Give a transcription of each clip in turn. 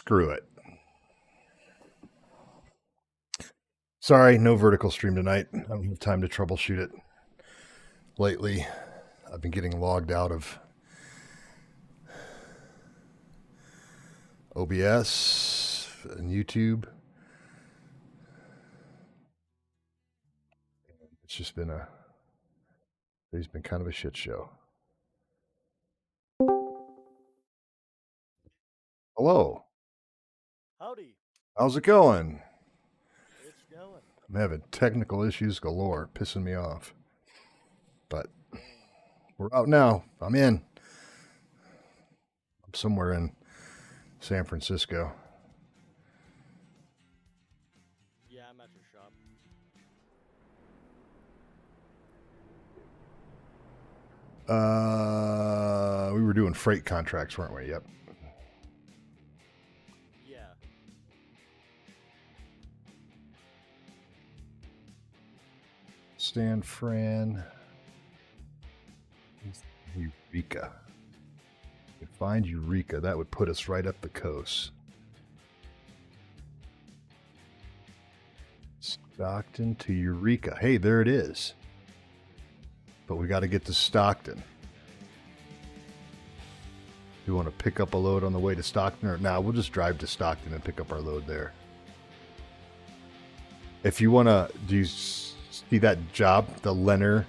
Screw it. Sorry, no vertical stream tonight. I don't have time to troubleshoot it. Lately, I've been getting logged out of OBS and YouTube. It's just been kind of a shit show. Hello. Howdy. How's it going? It's going. I'm having technical issues galore, pissing me off. But we're out now. I'm in. I'm somewhere in San Francisco. Yeah, I'm at your shop. We were doing freight contracts, weren't we? Yep. Yeah. San Fran. Eureka. If we find Eureka, that would put us right up the coast. Stockton to Eureka. Hey, there it is. But we got to get to Stockton. You want to pick up a load on the way to Stockton? Or nah, we'll just drive to Stockton and pick up our load there. If you want to, do you see that job, the Lenner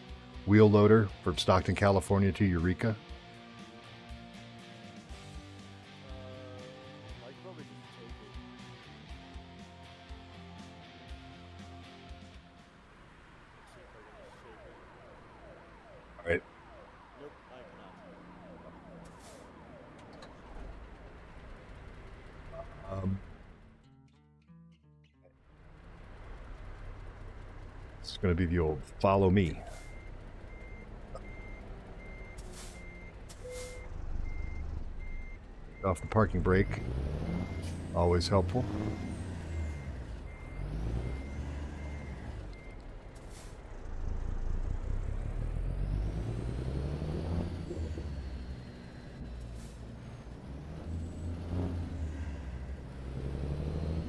wheel loader from Stockton, California to Eureka? I could probably just take it. Let's see if I can just shake it. All right. Nope, I cannot. It's going to be the old follow me. Off the parking brake. Always helpful.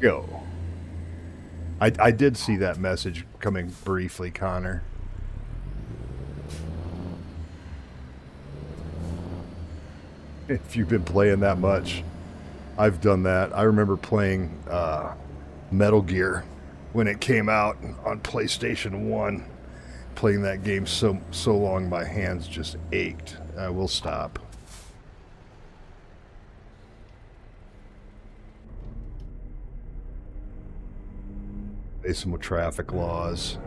Go. I did see that message coming briefly, Connor. If you've been playing that much, I've done that. I remember playing Metal Gear when it came out on PlayStation 1. Playing that game so long my hands just ached. I will stop. Facing with traffic laws.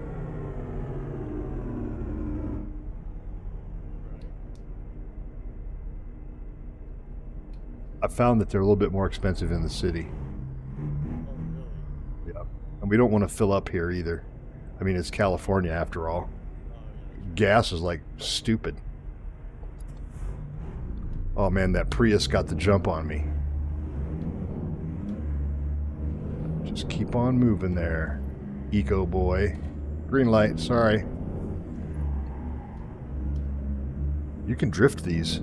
I found that they're a little bit more expensive in the city. Oh, really? Yeah. And we don't want to fill up here either. I mean, it's California after all. Oh, yeah. Gas is like stupid. Oh man, that Prius got the jump on me. Just keep on moving there, Eco Boy. Green light, sorry. You can drift these.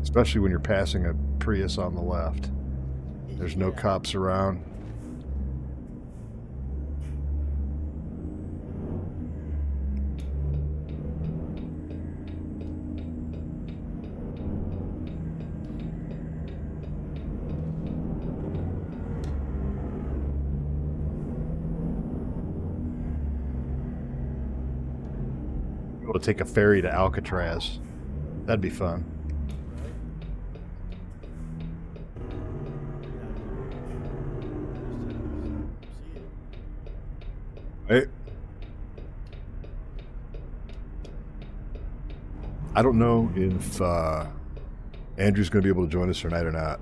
Especially when you're passing a Prius on the left. There's no cops around. Able to take a ferry to Alcatraz. That'd be fun. Hey. I don't know if Andrew's going to be able to join us tonight or not.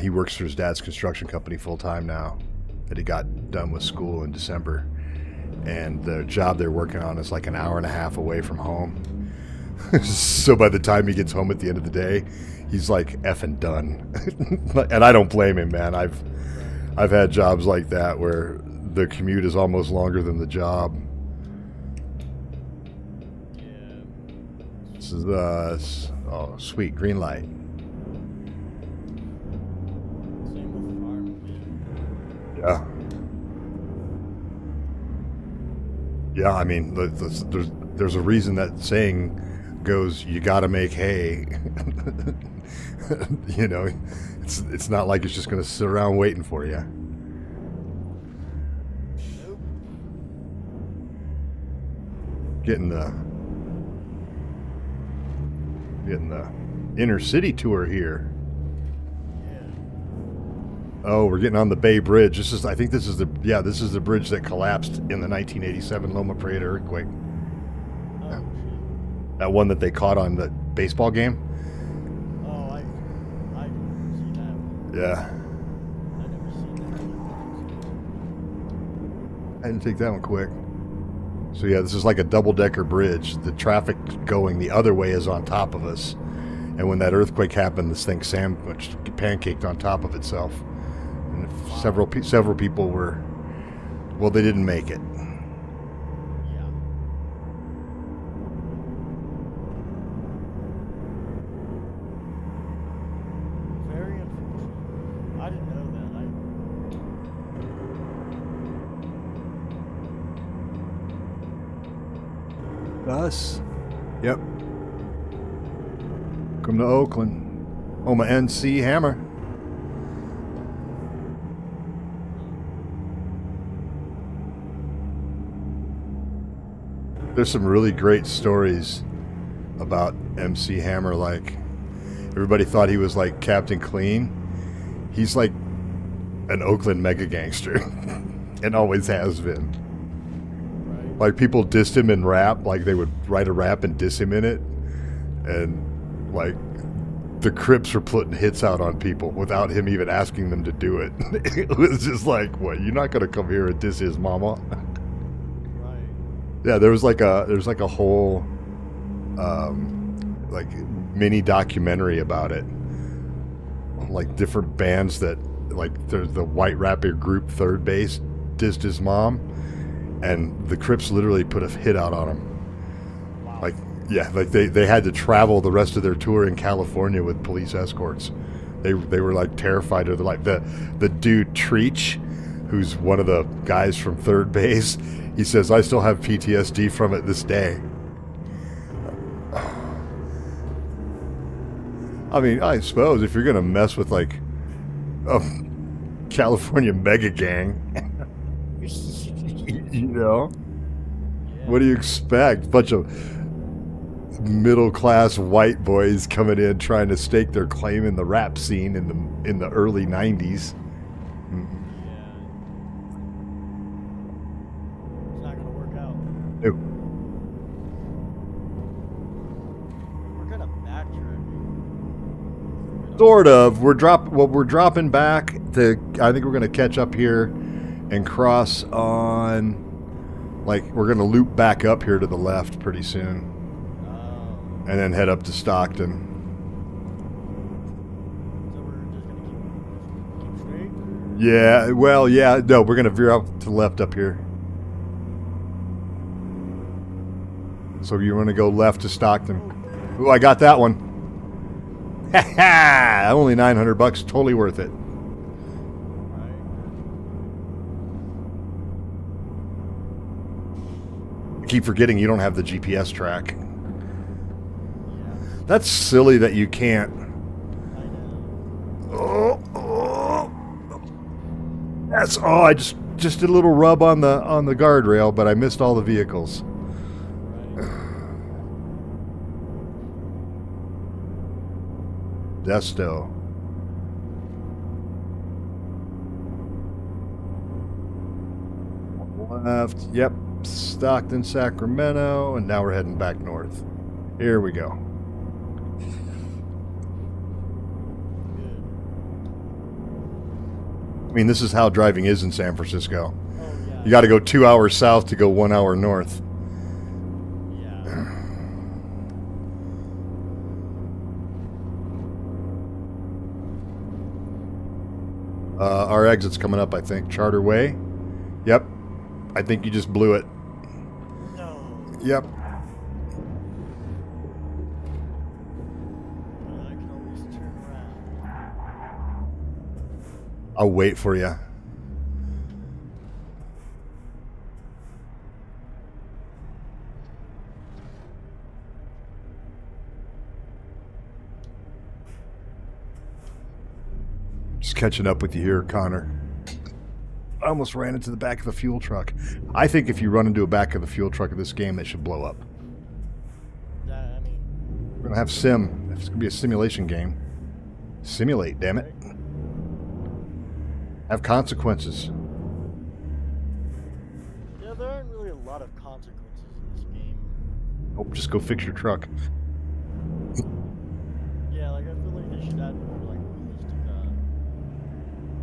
He works for his dad's construction company full time now that he got done with school in December. And the job they're working on is like an hour and a half away from home. So by the time he gets home at the end of the day, he's like effing done. And I don't blame him, man. I've had jobs like that where the commute is almost longer than the job. Yeah. This is oh, sweet, green light. Same with fireman. Yeah. Yeah, I mean, there's a reason that saying goes, you gotta make hay. You know, it's not like it's just gonna sit around waiting for you. Nope. Getting the inner city tour here. Yeah. Oh, we're getting on the Bay Bridge. I think this is the bridge that collapsed in the 1987 Loma Prieta earthquake. Oh, shit. That one that they caught on the baseball game. Oh, I didn't see that one. Yeah, I never seen that. I didn't take that one quick. So yeah, this is like a double-decker bridge. The traffic going the other way is on top of us. And when that earthquake happened, this thing sandwiched, pancaked on top of itself. And several people were, well, they didn't make it. Yeah. Very unfortunate. I didn't know that. Us? Yep. Come to Oakland. Home of NC Hammer. There's some really great stories about MC Hammer. Like, everybody thought he was like Captain Clean. He's like an Oakland mega gangster and always has been. Right. Like, people dissed him in rap. Like, they would write a rap and diss him in it. And, like, the Crips were putting hits out on people without him even asking them to do it. It was just like, what, you're not going to come here and diss his mama? Right. Yeah, there's like a whole, like, mini documentary about it. Like, different bands that, like, there's the white rapper group Third Base dissed his mom. And the Crips literally put a hit out on him. Wow. Like, yeah, like they had to travel the rest of their tour in California with police escorts. They were like terrified of like the dude Treach, who's one of the guys from Third Base. He says, I still have PTSD from it this day. I mean, I suppose if you're gonna mess with like a California mega gang, you know, Yeah. what do you expect? Bunch of middle-class white boys coming in trying to stake their claim in the rap scene in the early 90s. Yeah. It's not gonna work out. Ew. We're kind of backtracking. Sort of. We're dropping back to, I think we're going to catch up here and cross on, like, we're going to loop back up here to the left pretty soon and then head up to Stockton. So we're just gonna keep straight. Yeah, well, yeah, no, we're going to veer out to the left up here. So you want to go left to Stockton. Ooh, I got that one. Ha ha! Only $900, totally worth it. Right. I keep forgetting you don't have the GPS track. Yeah. That's silly that you can't. I know. Oh, that's I just did a little rub on the guardrail, but I missed all the vehicles. Right. Desto. Left. Yep. Stockton, Sacramento, and now we're heading back north. Here we go. Good. I mean, this is how driving is in San Francisco. Oh yeah. You got to go 2 hours south to go 1 hour north. Yeah. Our exit's coming up, I think. Charter Way. Yep. I think you just blew it. No. Yep. I'll wait for you. Just catching up with you here, Connor. I almost ran into the back of the fuel truck. I think if you run into a back of the fuel truck of this game, it should blow up. I mean, We're gonna have sim. It's gonna be a simulation game. Simulate, damn it. Have consequences. yeah, there aren't really a lot of consequences in this game. Nope, just go fix your truck. Yeah, like I feel like they should add more like realistic,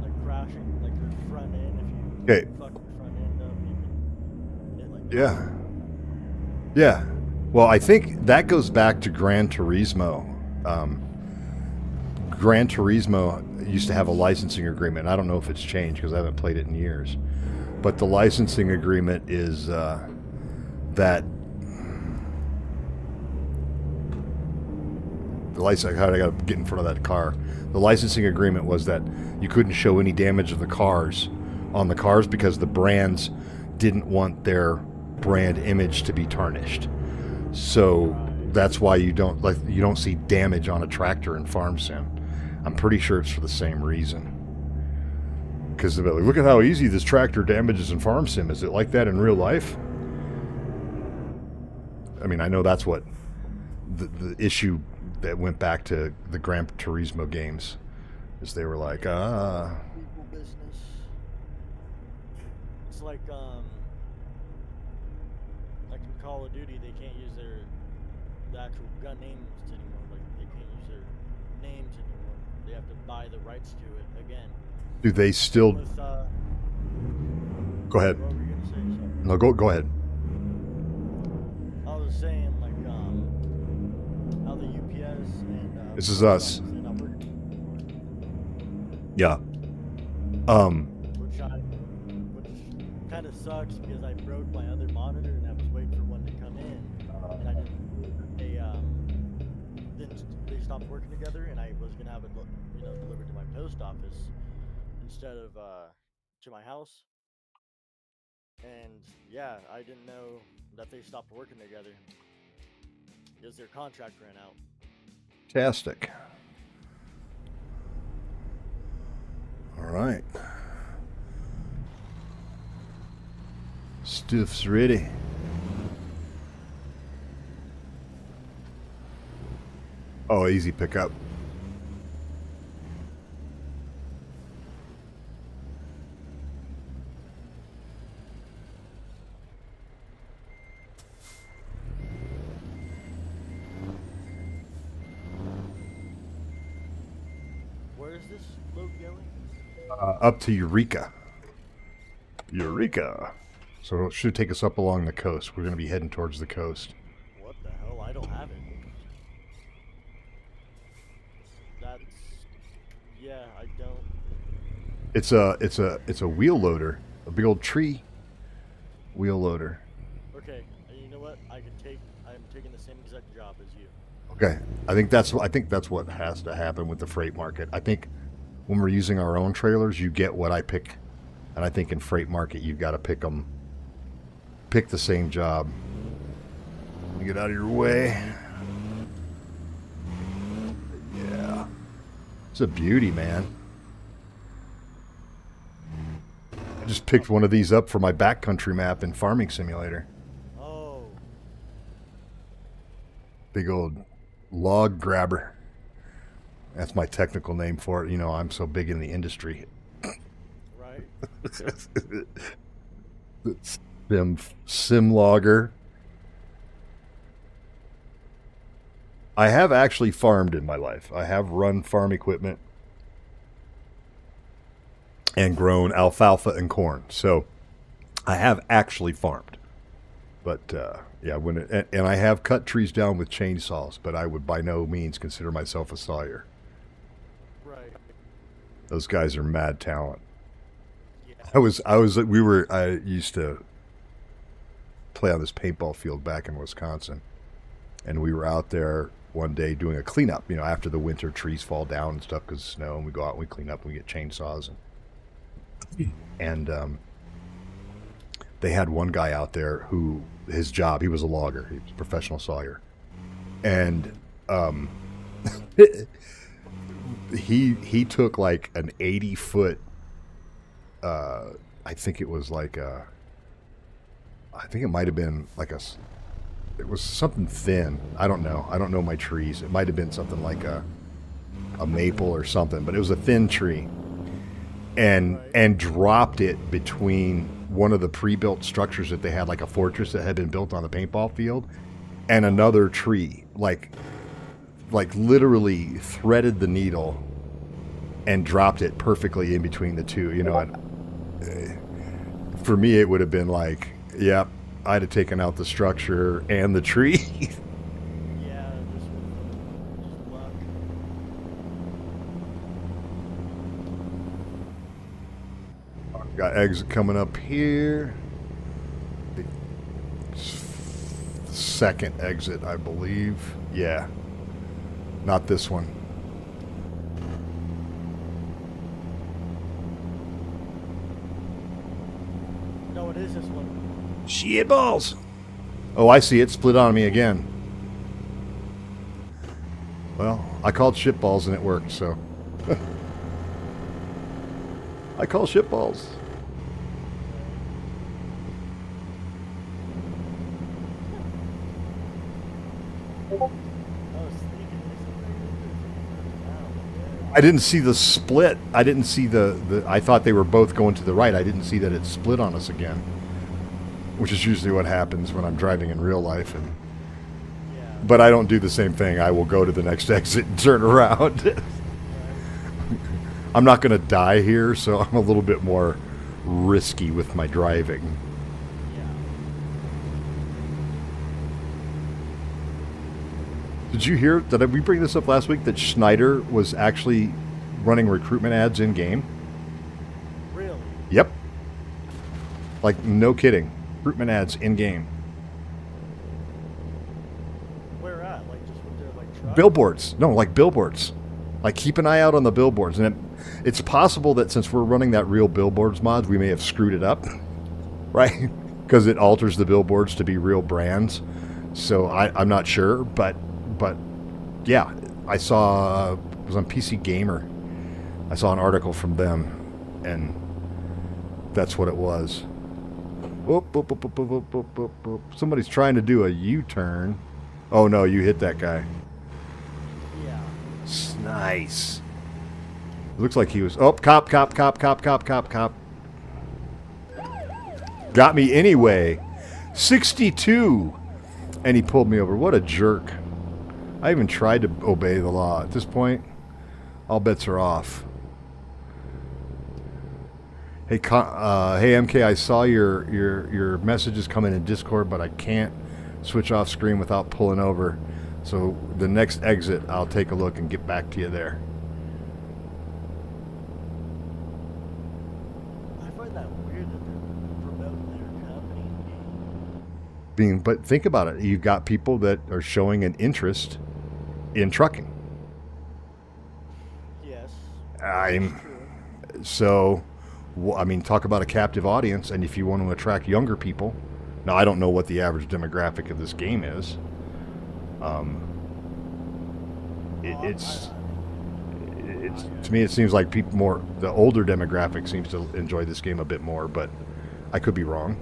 like crashing, like your front end. If you Okay. fuck your front end up, you can hit like Yeah. Yeah. Well, I think that goes back to Gran Turismo. Gran Turismo used to have a licensing agreement. I don't know if it's changed because I haven't played it in years. But the licensing agreement is that the license. How did I got to get in front of that car? The licensing agreement was that you couldn't show any damage of the cars on the cars because the brands didn't want their brand image to be tarnished. So that's why you don't see damage on a tractor in Farm Sim. I'm pretty sure it's for the same reason. Because they're like, look at how easy this tractor damages in Farm Sim. Is it like that in real life? I mean, I know that's what the issue that went back to the Gran Turismo games is they were like, people business. It's like in Call of Duty, they can't use the actual gun names anymore. Like they can't use their names anymore. They have to buy the rights to it again. do they still? With Go ahead. what were you gonna say? Sorry. No, go ahead. I was saying like how the UPS and This is us. they're not working, Yeah. which kind of sucks because I broke my other monitor and I was waiting for one to come in, and I didn't. They stopped working together, and I was gonna have it delivered to my post office instead of to my house. And yeah, I didn't know that they stopped working together because their contract ran out. Fantastic. All right. Stuff's ready. Oh, easy pickup. Where is this load going? Up to Eureka. Eureka. So it should take us up along the coast. We're going to be heading towards the coast. What the hell? I don't have it. That's yeah, I don't. It's a wheel loader, a big old tree wheel loader. Okay, you know what? I'm taking the same exact job as you. Okay, I think that's what has to happen with the freight market. I think when we're using our own trailers, you get what I pick, and I think in freight market you've got to pick the same job. You get out of your way. Yeah, it's a beauty, man. I just picked one of these up for my backcountry map in Farming Simulator. Oh, Big old log grabber. That's my technical name for it. You know, I'm so big in the industry. right. Sim logger. I have actually farmed in my life. I have run farm equipment and grown alfalfa and corn. So I have actually farmed. But yeah, and I have cut trees down with chainsaws, but I would by no means consider myself a sawyer. Right. Those guys are mad talent. Yeah. I used to play on this paintball field back in Wisconsin, and we were out there one day doing a cleanup. You know, after the winter trees fall down and stuff because of snow, and we go out and we clean up and we get chainsaws and And they had one guy out there who his job, he was a logger, he was a professional sawyer, and he took like an 80-foot. I think it was like a. I think it might have been like a. It was something thin. I don't know. I don't know my trees. It might have been something like a maple or something, but it was a thin tree. And dropped it between one of the pre-built structures that they had, like a fortress that had been built on the paintball field, and another tree. Like literally threaded the needle and dropped it perfectly in between the two. You know, and for me, it would have been like, yep, I'd have taken out the structure and the tree. Yeah, just luck. Got exit coming up here. The second exit, I believe. Yeah. Not this one. No, it is this one. Shit balls. Oh, I see it. Split on me again. Well, I called shit balls and it worked, so. I call shit balls. I didn't see the split. I didn't see the. I thought they were both going to the right. I didn't see that it split on us again, which is usually what happens when I'm driving in real life. And but I don't do the same thing. I will go to the next exit and turn around. I'm not going to die here, so I'm a little bit more risky with my driving. Did you hear, did we bring this up last week, that Schneider was actually running recruitment ads in-game? Really? Yep. Like, no kidding. Recruitment ads in-game. Where at? Like, just with their, like, truck? Billboards. No, like billboards. Like, keep an eye out on the billboards. And it's possible that since we're running that real billboards mod, we may have screwed it up. Right? Because it alters the billboards to be real brands. So I'm not sure, but yeah, I saw, it was on PC Gamer. I saw an article from them, and that's what it was. Whoop, whoop, whoop, whoop, whoop, whoop, whoop, whoop. Somebody's trying to do a U-turn. Oh no, you hit that guy. Yeah. Nice. It looks like he was, oh, cop. Got me anyway. 62. And he pulled me over. What a jerk. I even tried to obey the law. At this point, all bets are off. Hey, hey MK, I saw your messages coming in Discord, but I can't switch off screen without pulling over. So the next exit, I'll take a look and get back to you there. I find that weird that they're promoting their company But think about it. You've got people that are showing an interest in trucking. Yes. So, I mean, talk about a captive audience. And if you want to attract younger people, now I don't know what the average demographic of this game is. It's to me, it seems like people more, the older demographic seems to enjoy this game a bit more, but I could be wrong.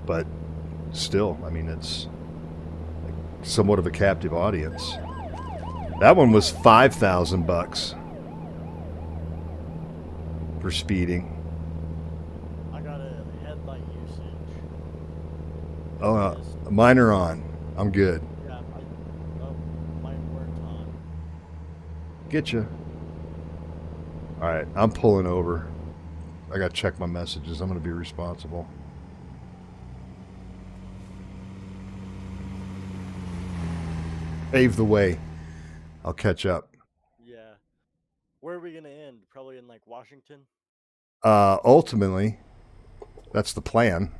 But still, I mean, it's somewhat of a captive audience. That one was $5,000 for speeding. I got a headlight usage. Oh, mine are on. I'm good. Yeah, mine weren't on. Get you. All right, I'm pulling over. I got to check my messages. I'm going to be responsible. Pave the way. I'll catch up. Yeah. Where are we going to end? Probably in, like, Washington? Ultimately, that's the plan.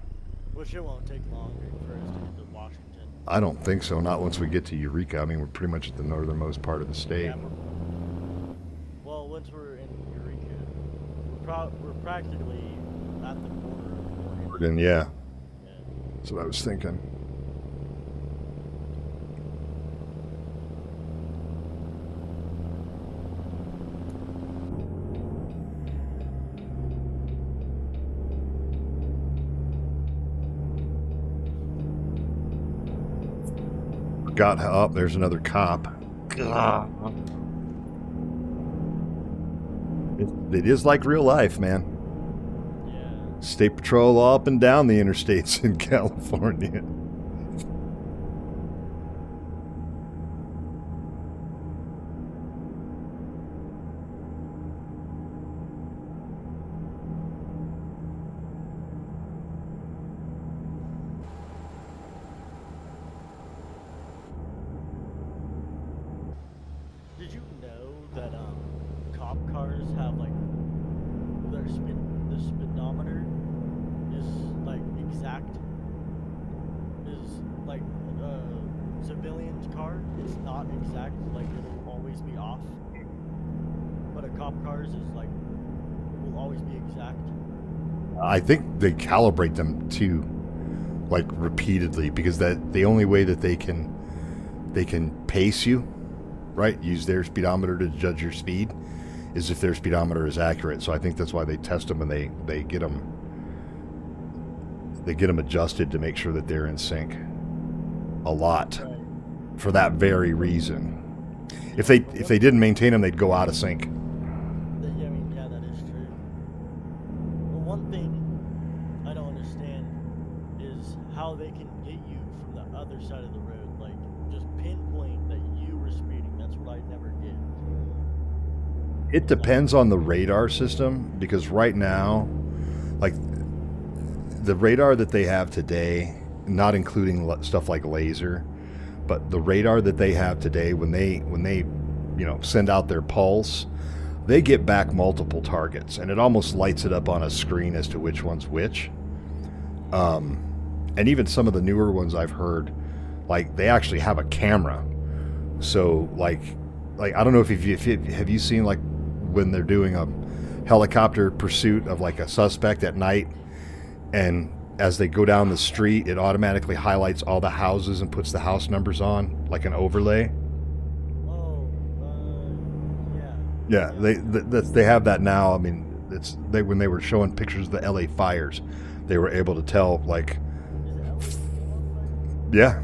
Which it won't take long for us to get to Washington. I don't think so. Not once we get to Eureka. I mean, we're pretty much at the northernmost part of the state. Yeah, well, once we're in Eureka, we're practically at the border of Oregon. Oregon, yeah. Yeah. That's what I was thinking. Got up. There's another cop. It is like real life, man. Yeah. State patrol all up and down the interstates in California. Did you know that cop cars have like the speedometer is like exact is like a civilian's car. It's not exact, like it'll always be off. But a cop car's is like will always be exact. I think they calibrate them too, like repeatedly, because that the only way that they can pace you, right? Use their speedometer to judge your speed, is if their speedometer is accurate. So I think that's why they test them and they get them adjusted to make sure that they're in sync a lot, Right. for that very reason. If they didn't maintain them, they'd go out of sync. Yeah, I mean, yeah, that is true. But one thing I don't understand is how they can get you from the other side of the road, like just pinpoint that you were speeding. That's what I never get. It depends on the radar system, because right now, like the radar that they have today, not including stuff like laser, but the radar that they have today, when they send out their pulse, they get back multiple targets, and it almost lights it up on a screen as to which one's which. And even some of the newer ones I've heard, like they actually have a camera. So like I don't know if have you seen like when they're doing a helicopter pursuit of like a suspect at night, and as they go down the street, it automatically highlights all the houses and puts the house numbers on like an overlay. Oh, Yeah, yeah. they have that now. I mean, when they were showing pictures of the LA fires, they were able to tell like, Is it LA? yeah,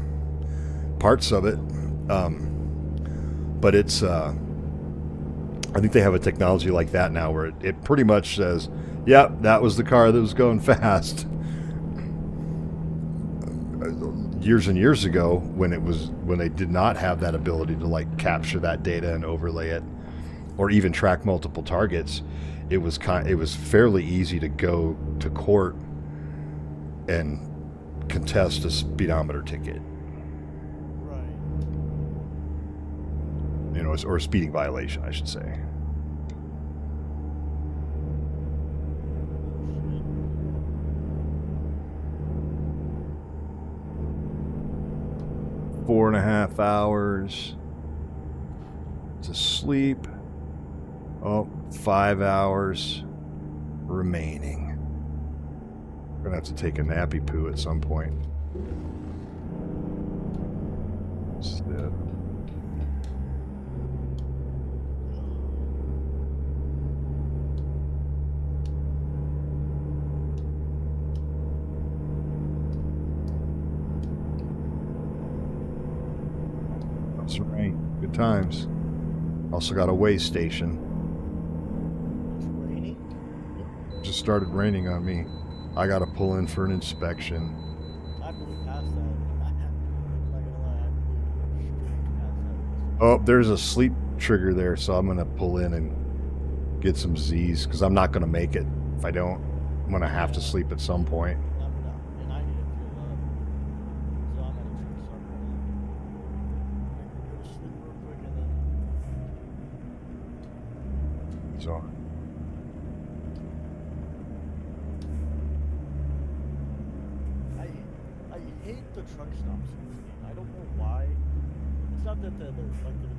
parts of it. But it's I think they have a technology like that now where it pretty much says, "Yep, that was the car that was going fast." Years and years ago, when they did not have that ability to like capture that data and overlay it, or even track multiple targets, it was fairly easy to go to court and contest a speedometer ticket, Right. or a speeding violation, I should say. Oh, 4.5 hours to sleep. Oh, 5 hours remaining. I'm gonna have to take a nappy poo at some point. That's it. That's right. Good times. Also got a way station. It's raining? Just started raining on me. I gotta pull in for an inspection. I blew past that. I'm not gonna lie, I blew straight past that. Oh, there's a sleep trigger there, so I'm gonna pull in and get some Z's, because I'm not gonna make it. If I don't, I'm gonna have to sleep at some point. I'm not, and I need to fuel up. So I'm gonna try to start running. Go to sleep real quick and then So I hate the truck stops in this game. I don't know why. It's not that they're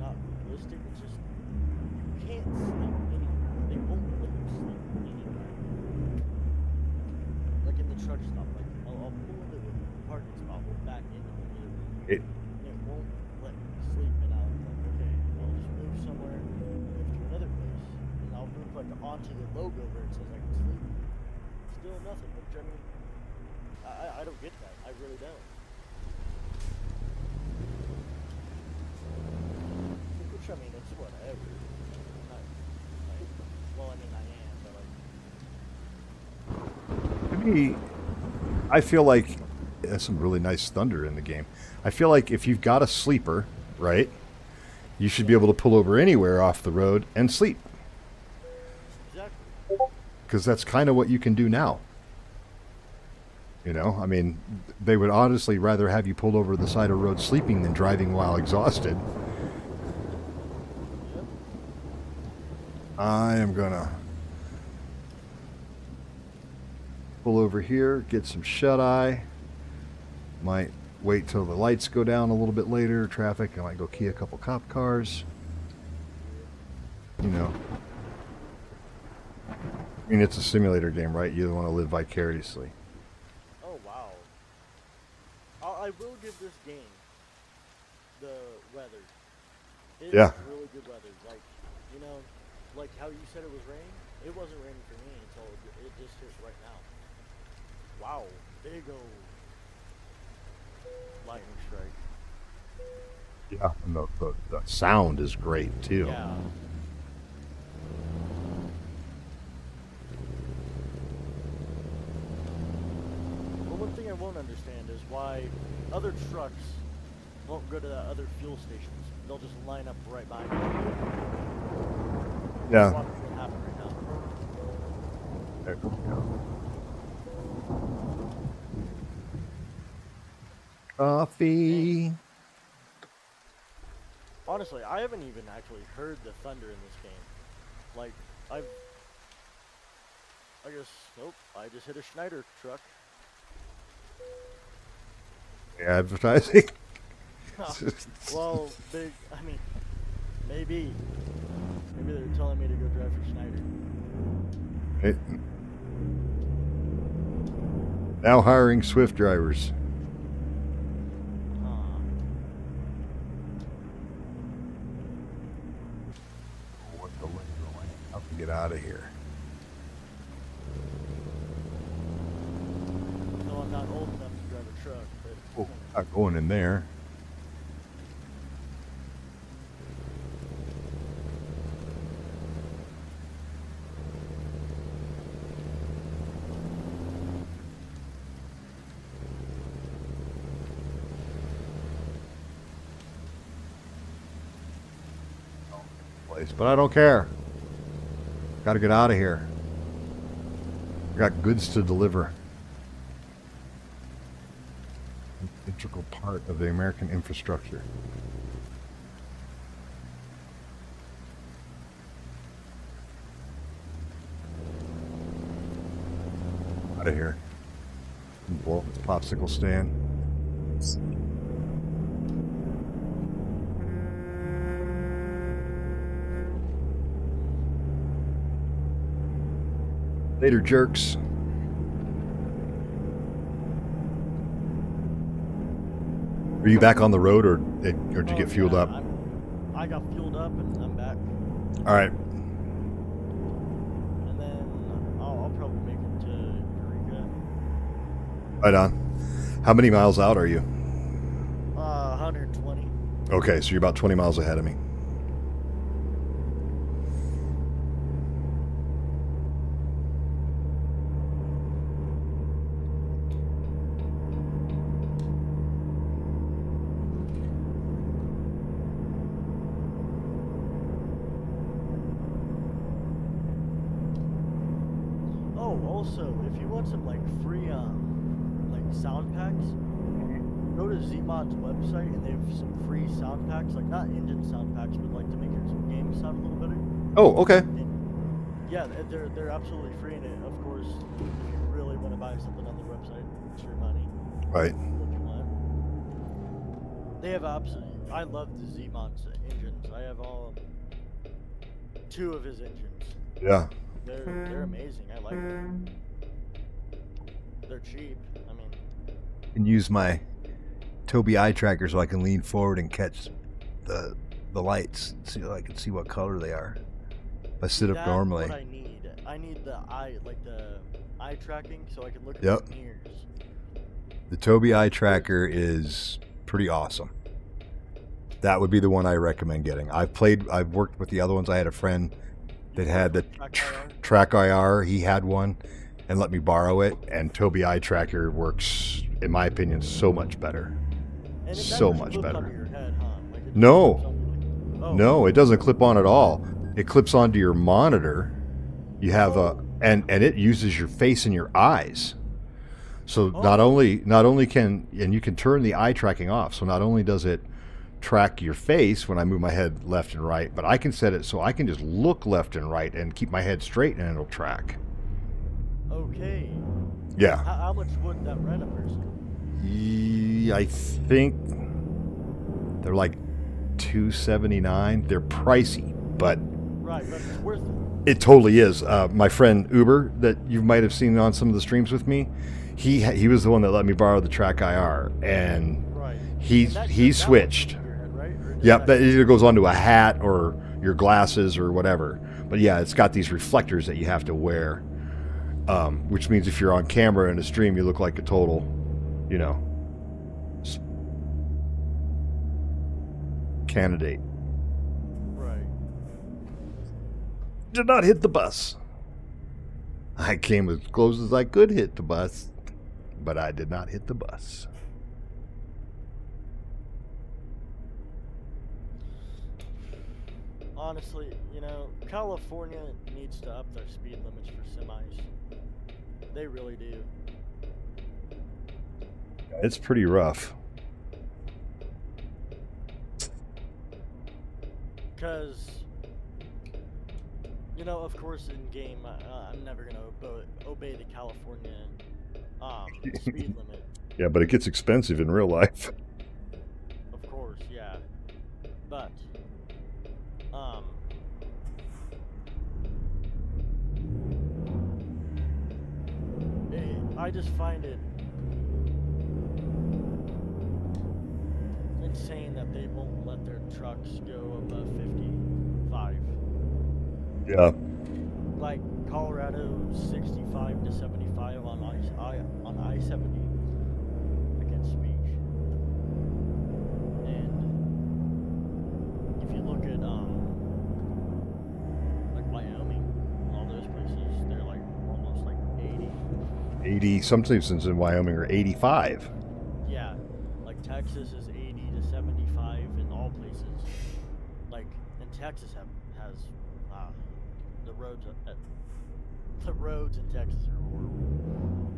not realistic. It's just you can't sleep anywhere. They won't let you sleep anywhere. It, and it won't let me sleep. And I was like, okay, I'll just move somewhere, move to another place, and I'll move like onto the logo where it says I can sleep. Still nothing. Which I mean, I don't get that. I really don't. Which I mean, it's whatever. I'm not, like, well, I mean, I am, but like. to me, I feel like there's some really nice thunder in the game. I feel like if you've got a sleeper, right, you should be able to pull over anywhere off the road and sleep. Exactly. Because that's kind of what you can do now. You know, I mean, they would honestly rather have you pulled over the side of the road sleeping than driving while exhausted. Yep. I am gonna pull over here, get some shut-eye. Might wait till the lights go down a little bit later. Traffic, I might go key a couple cop cars. You know. I mean, it's a simulator game, right? You want to live vicariously. Oh wow. I will give this game the weather. It's Yeah. really good weather. Like, you know, like how you said it was raining. It wasn't raining for me until it just hit right now. Wow, big old lightning strike. Yeah, and the sound is great too. Yeah. Well, one thing I won't understand is why other trucks won't go to the other fuel stations. They'll just line up right behind you. Yeah. Watch what happen right now. There we go. Coffee. Honestly, I haven't even actually heard the thunder in this game. Like, I guess, nope, I just hit a Schneider truck. Advertising. Well, I mean, maybe they're telling me to go drive for Schneider. Now hiring Swift drivers. What the How to get out of here? No, I'm not old enough to drive a truck, but Oh, not going in there. Place, but I don't care. Got to get out of here. Got goods to deliver. An integral part of the American infrastructure. Out of here. Blow up the popsicle stand. Later, jerks. Are you back on the road, or did you get fueled up? I got fueled up and I'm back. All right. And then I'll probably make it to Eureka. Right on. How many miles out are you? 120. Okay, so you're about 20 miles ahead of me. Oh, also, if you want some like free like sound packs, go to Zmod's website and they have some free sound packs, like not engine sound packs, but like to make your game sound a little better. Oh, okay. And yeah, they're absolutely free, and of course, if you really want to buy something on their website, it's your money. Right. What you want. They have absolutely. I love the Zmod's engines. I have all 2 of his engines. Yeah. They're amazing. I like them. They're cheap. I mean, You can use my Tobii eye tracker so I can lean forward and catch the lights. So I can see what color they are. If I sit up That's normally. what I need. I need the eye tracking so I can look at Yep. the mirrors. The Tobii eye tracker is pretty awesome. That would be the one I recommend getting. I've worked with the other ones. I had a friend that had the Track IR. He had one and let me borrow it. And Tobii eye tracker works, in my opinion, so much better. And So much better. Under your head, huh? Like it No. clips on, like, oh. No, it doesn't clip on at all. It clips onto your monitor. You have and it uses your face and your eyes. So not only can, and you can turn the eye tracking off. So not only does it track your face when I move my head left and right, but I can set it so I can just look left and right and keep my head straight and it'll track. Okay. Yeah. How much would that rent a person? I think they're like $279. They're pricey, but Right, but it's worth it. it totally is. My friend Uber, that you might have seen on some of the streams with me, he was the one that let me borrow the Track IR, and Right. he switched. Your head, right? Or Yep, that either goes onto a hat or your glasses or whatever. But yeah, it's got these reflectors that you have to wear, which means if you're on camera in a stream, you look like a total, candidate. Right. Did not hit the bus. I came as close as I could hit the bus, but I did not hit the bus. Honestly, California needs to up their speed limits for semis. They really do. It's pretty rough. Because, of course, in game, I'm never gonna obey the California speed limit. Yeah, but it gets expensive in real life. Of course, yeah. But, I just find it insane that they won't let their trucks go above 55. Yeah. Like Colorado, 65 to 75 on I-70. I can't speak. And if you look at like Wyoming, all those places, they're like almost like 80. 80, some stations in Wyoming are 85. Yeah, like Texas is 80 to 75 in all places. Like, and Texas has the roads in Texas are horrible.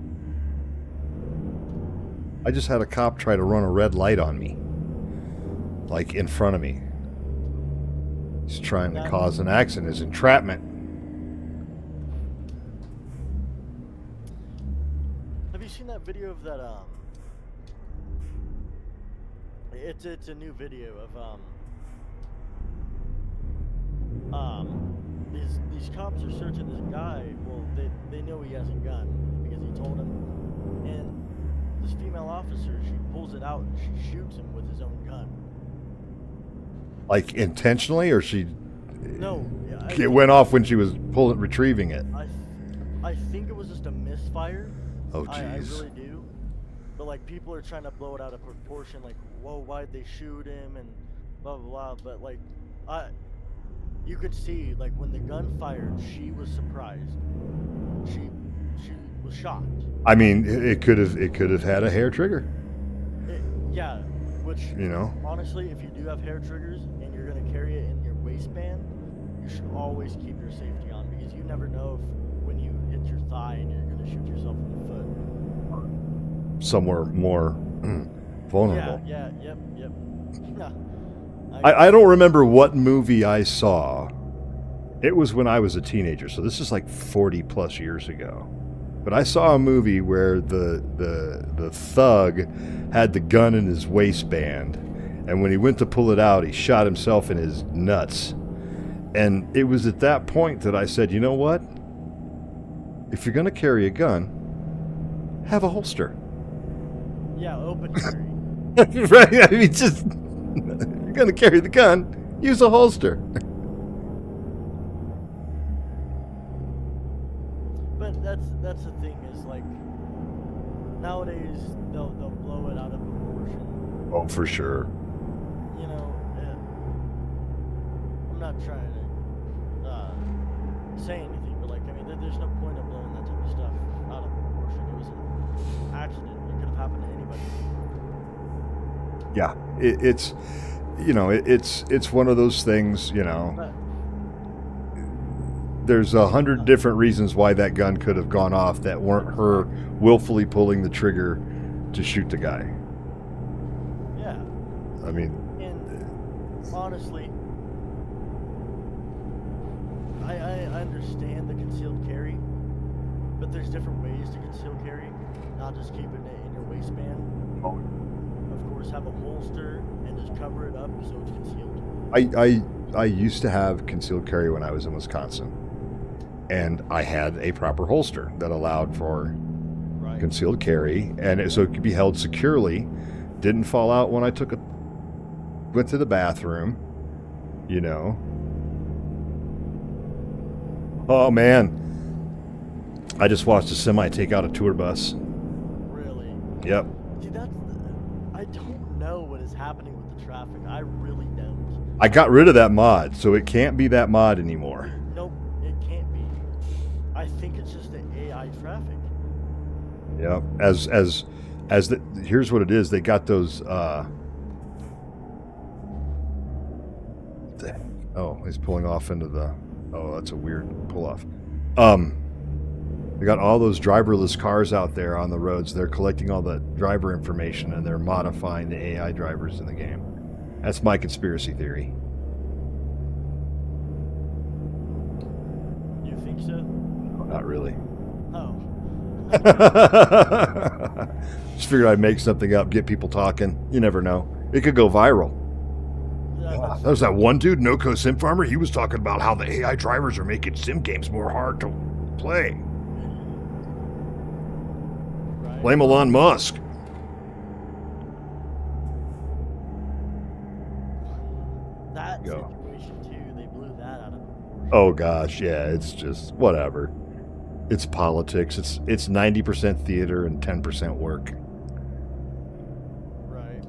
I just had a cop try to run a red light on me, like in front of me. He's trying to cause an accident. It's entrapment. Have you seen that video of that? It's a new video of these cops are searching this guy. Well, they know he has a gun because he told them, and this female officer, she pulls it out and she shoots him with his own gun. Like intentionally, or she? No, It went off when she was retrieving it. I think it was just a misfire. Oh, I jeez. really do. But like people are trying to blow it out of proportion. Like, whoa, why'd they shoot him and blah blah blah. But like, you could see like when the gun fired, she was surprised. She was shocked. I mean, it could have had a hair trigger. Yeah, which You know. honestly, if you do have hair triggers and you're gonna carry it in your waistband, you should always keep your safety on because you never know if when you hit your thigh and you're gonna shoot yourself in the foot. Somewhere more vulnerable. Yeah, yep. I don't remember what movie I saw. It was when I was a teenager, so this is like 40 plus years ago. But I saw a movie where the thug had the gun in his waistband, and when he went to pull it out, he shot himself in his nuts. And it was at that point that I said, you know what? If you're going to carry a gun, have a holster. Yeah, open carry. Right? I mean, just you're gonna carry the gun, use a holster. But that's the thing is like nowadays they'll blow it out of proportion. Oh, for sure. You know, I'm not trying to say anything, but like I mean, there's no point in blowing that type of stuff out of proportion. It was an accident. It could have happened to anybody. Yeah, it's you know it's one of those things. You know, But there's 100 different reasons why that gun could have gone off that weren't her willfully pulling the trigger to shoot the guy. yeah, I mean, and honestly, I understand the concealed carry, but there's different ways to conceal carry, not just keeping it in your waistband. Of course, have a holster and just cover it up so it's concealed. I used to have concealed carry when I was in Wisconsin, and I had a proper holster that allowed for Right. concealed carry, and so it could be held securely. Didn't fall out when I went to the bathroom. You know. Oh man, I just watched a semi take out a tour bus. Really? Yep. See, I don't know what is happening with the traffic. I really don't. I got rid of that mod, so it can't be that mod anymore. Nope, it can't be. I think it's just the AI traffic. Yep. Here's what it is. They got those. Oh, he's pulling off into the. Oh, that's a weird pull off. They got all those driverless cars out there on the roads. They're collecting all the driver information and they're modifying the AI drivers in the game. That's my conspiracy theory. You think so? No, not really. Oh. Just figured I'd make something up, get people talking. You never know. It could go viral. That's- There was that one dude, NoCo Sim Farmer. He was talking about how the AI drivers are making sim games more hard to play. right. Blame Elon Musk. That Go. situation too, they blew that out of proportion. Oh gosh, yeah, it's just whatever. It's politics. It's 90% theater and 10% work. Right.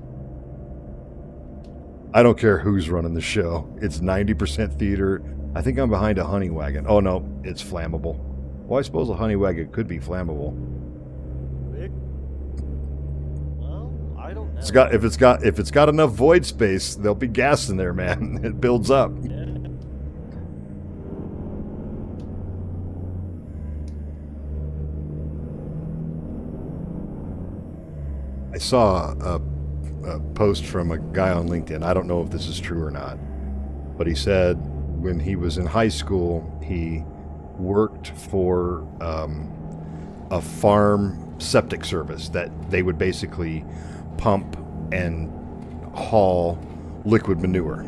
I don't care who's running the show. It's 90% theater. I think I'm behind a honey wagon. Oh no, it's flammable. Well, I suppose a honey wagon could be flammable. Well, I don't know. If it's got enough void space, there'll be gas in there, man. It builds up. Yeah. I saw a post from a guy on LinkedIn. I don't know if this is true or not, but he said when he was in high school, he worked for a farm septic service that they would basically pump and haul liquid manure.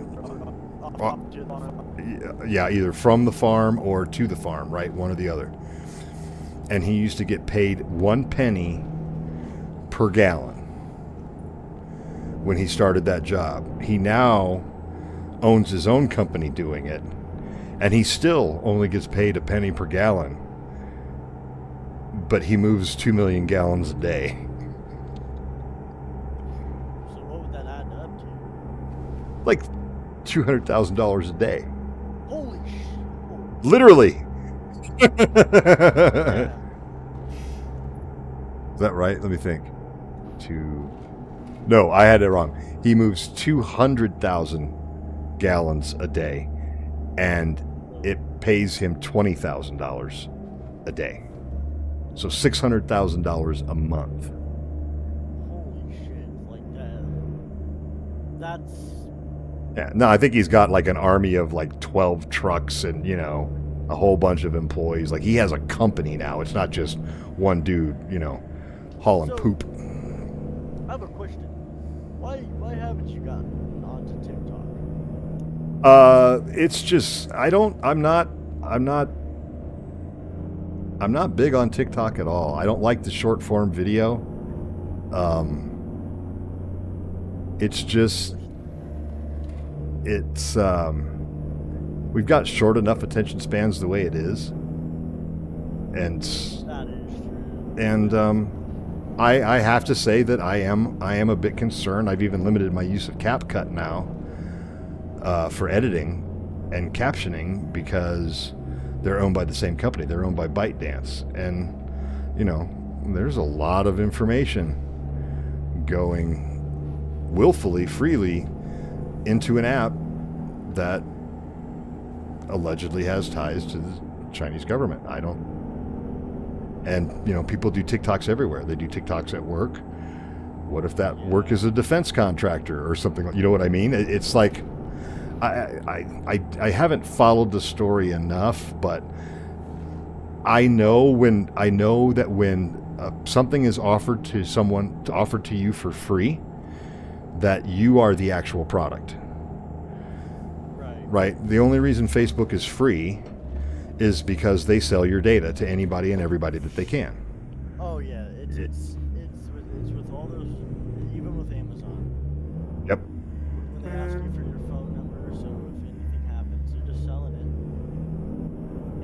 Yeah, either from the farm or to the farm, right? One or the other. And he used to get paid 1 penny per gallon when he started that job. He now owns his own company doing it, and he still only gets paid 1 penny per gallon, but he moves 2 million gallons a day. So what would that add up to? Like $200,000 a day. Holy sh! Literally. Yeah. Is that right? Let me think. No, I had it wrong. He moves 200,000 gallons a day, and it pays him $20,000 a day. So $600,000 a month. Holy shit! Like that. That's Yeah, no, I think he's got like an army of like 12 trucks and, a whole bunch of employees. Like he has a company now. It's not just one dude, hauling So- poop. I have a question. Why haven't you gotten onto TikTok? It's just I'm not big on TikTok at all. I don't like the short form video. It's just, it's, we've got short enough attention spans the way it is. And, That is true. and, I have to say that I am a bit concerned. I've even limited my use of CapCut now for editing and captioning because they're owned by the same company. They're owned by ByteDance, and you know, there's a lot of information going willfully, freely into an app that allegedly has ties to the Chinese government. I don't. And, you know, people do TikToks everywhere. They do TikToks at work. What if that work is a defense contractor or something? You know what I mean? It's like, I haven't followed the story enough, but I know that when something is offered to someone, offered to you for free, that you are the actual product. Right? The only reason Facebook is free is because they sell your data to anybody and everybody that they can. Oh yeah, it's with all those, even with Amazon. Yep. When they ask you for your phone number, so if anything happens, they're just selling it.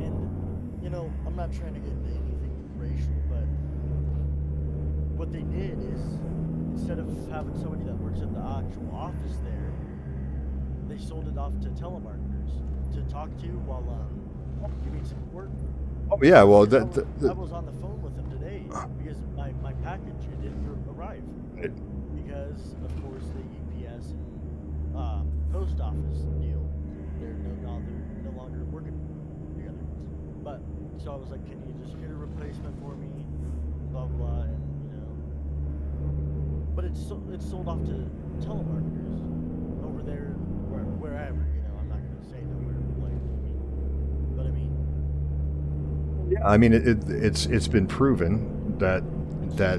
And you know, I'm not trying to get into anything racial, but what they did is instead of having somebody that works at the actual office there, they sold it off to telemarketers to talk to while giving support. Oh yeah, well, I was on the phone with them today because my package it didn't arrive because of course the UPS and post office deal. They're no longer working together. But so I was like, can you just get a replacement for me? Blah blah, and you know. But it's sold off to telemarketers over there wherever. You know, I'm not gonna say nowhere. But I mean. Yeah, I mean it's been proven that